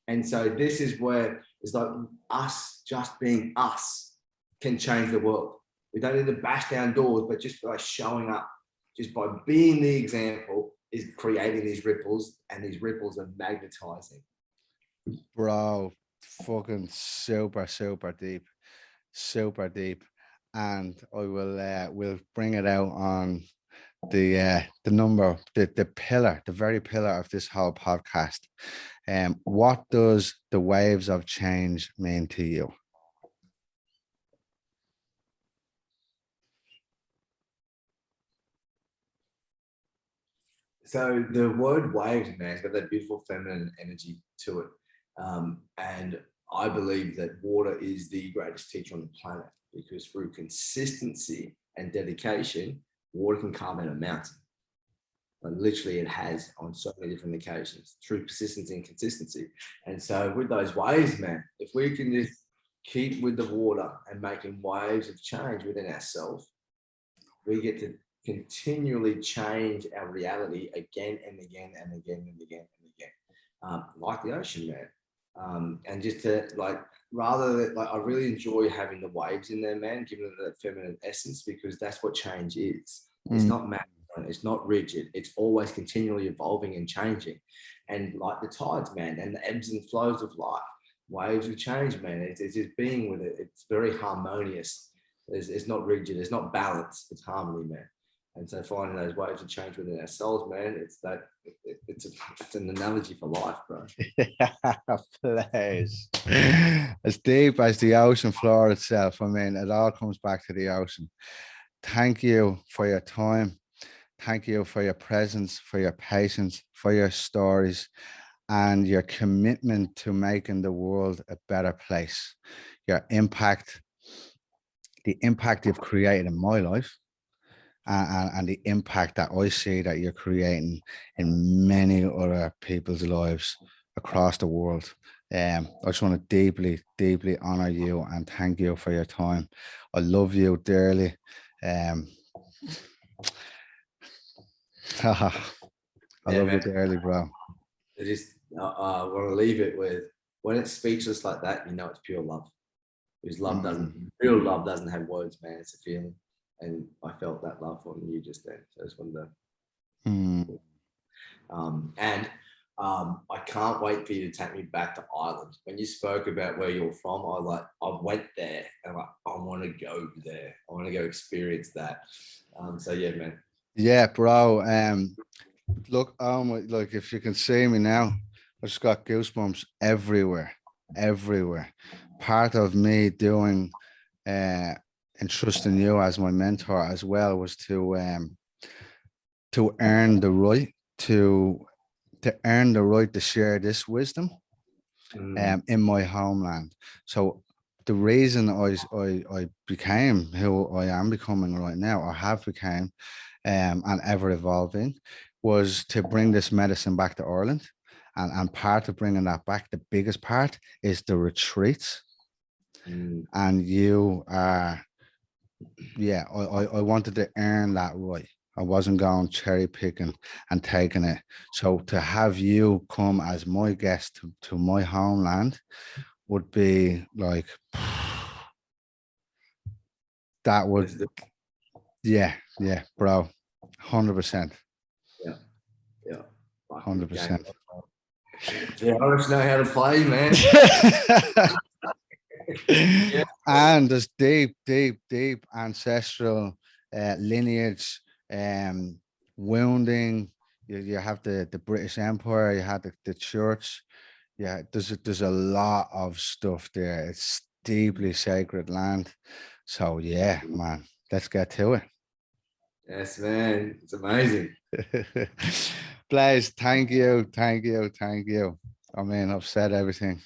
And so this is where it's like us just being us can change the world. We don't need to bash down doors, but just by showing up, just by being the example is creating these ripples, and these ripples are magnetizing. Bro, fucking super deep, super deep. And I will bring it out on the number, the pillar, the very pillar of this whole podcast. What does the waves of change mean to you? So the word waves, man, it's got that beautiful feminine energy to it. And I believe that water is the greatest teacher on the planet, because through consistency and dedication, water can carve out a mountain. And literally it has on so many different occasions through persistence and consistency. And so with those waves, man, if we can just keep with the water and making waves of change within ourselves, we get to continually change our reality again and again and again and again and again, like the ocean, man. And just to I really enjoy having the waves in there, man, giving it that feminine essence, because that's what change is. It's not masculine, it's not rigid, it's always continually evolving and changing. And like the tides, man, and the ebbs and flows of life, waves of change, man. It's just being with it. It's very harmonious. It's not rigid, it's not balance, it's harmony, man. And so finding those waves of change within ourselves, man, it's an analogy for life, bro. Please. As deep as the ocean floor itself. I mean, it all comes back to the ocean. Thank you for your time. Thank you for your presence, for your patience, for your stories, and your commitment to making the world a better place. Your impact, the impact you've created in my life, and the impact that I see that you're creating in many other people's lives across the world. I just want to deeply, deeply honor you and thank you for your time. I love you dearly. I love you dearly, bro. I just want to leave it with, when it's speechless like that, you know it's pure love. Because real love doesn't have words, man. It's a feeling. And I felt that love from you just then. So I just wanted to. I can't wait for you to take me back to Ireland. When you spoke about where you're from, I went there and I want to go there. I want to go experience that. So yeah, man. Yeah, bro. Look, like if you can see me now, I just got goosebumps everywhere. Part of me doing and trusting you as my mentor as well was to earn the right to share this wisdom in my homeland. So the reason I became who I am becoming right now, or have become, and ever evolving, was to bring this medicine back to Ireland. And part of bringing that back, the biggest part, is the retreats. And you are, I wanted to earn that right. I wasn't going cherry picking and taking it. So to have you come as my guest to my homeland would be like, that would, yeah, bro, 100%. Yeah. 100%. Yeah, I just know how to play, man. Yeah. And there's deep ancestral lineage, wounding. You have the British Empire, you had the church. Yeah, there's a lot of stuff there. It's deeply sacred land. So yeah, man, let's get to it. Yes, man. It's amazing. Blase, thank you. I mean, I've said everything.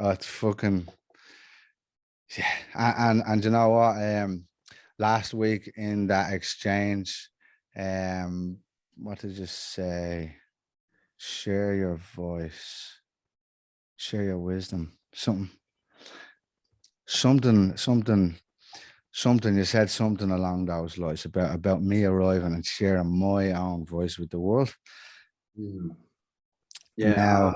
It's fucking, yeah. And you know what? Last week in that exchange, what did you say? Share your voice, share your wisdom. Something. You said something along those lines about me arriving and sharing my own voice with the world. Yeah. Now,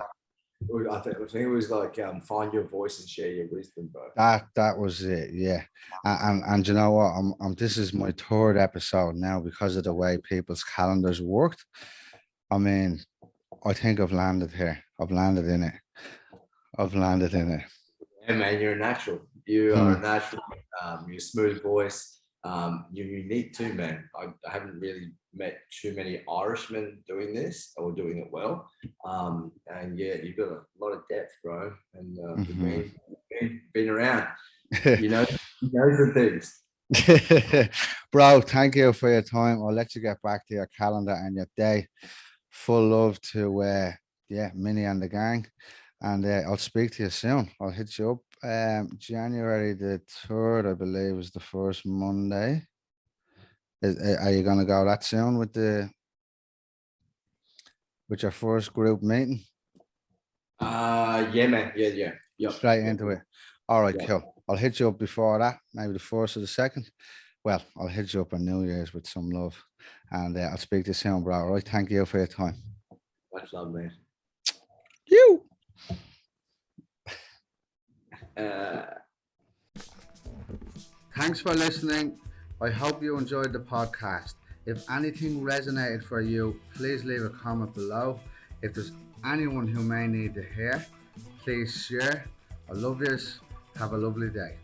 I think it was like find your voice and share your wisdom, bro. That was it, yeah. And you know what? This is my third episode now because of the way people's calendars worked. I mean, I think I've landed here. I've landed in it. Yeah, man, you're a natural. You are a natural. Your smooth voice. You're unique too, man. I haven't really met too many Irishmen doing this or doing it well. And yeah, you've got a lot of depth, bro. And you've been around. You know some things. Bro, thank you for your time. I'll let you get back to your calendar and your day. Full love to Minnie and the gang. And I'll speak to you soon. I'll hit you up. January the 3rd, I believe, is the first Monday. Are you going to go that soon with your first group meeting? Yeah, man. Yeah. Yep. Straight into it. All right, cool. I'll hit you up before that, maybe the 1st or the 2nd. Well, I'll hit you up on New Year's with some love. And I'll speak to you soon, bro. All right, thank you for your time. Much love, man. You. Thanks for listening. I hope you enjoyed the podcast. If anything resonated for you, please leave a comment below. If there's anyone who may need to hear, please share. I love yous. Have a lovely day.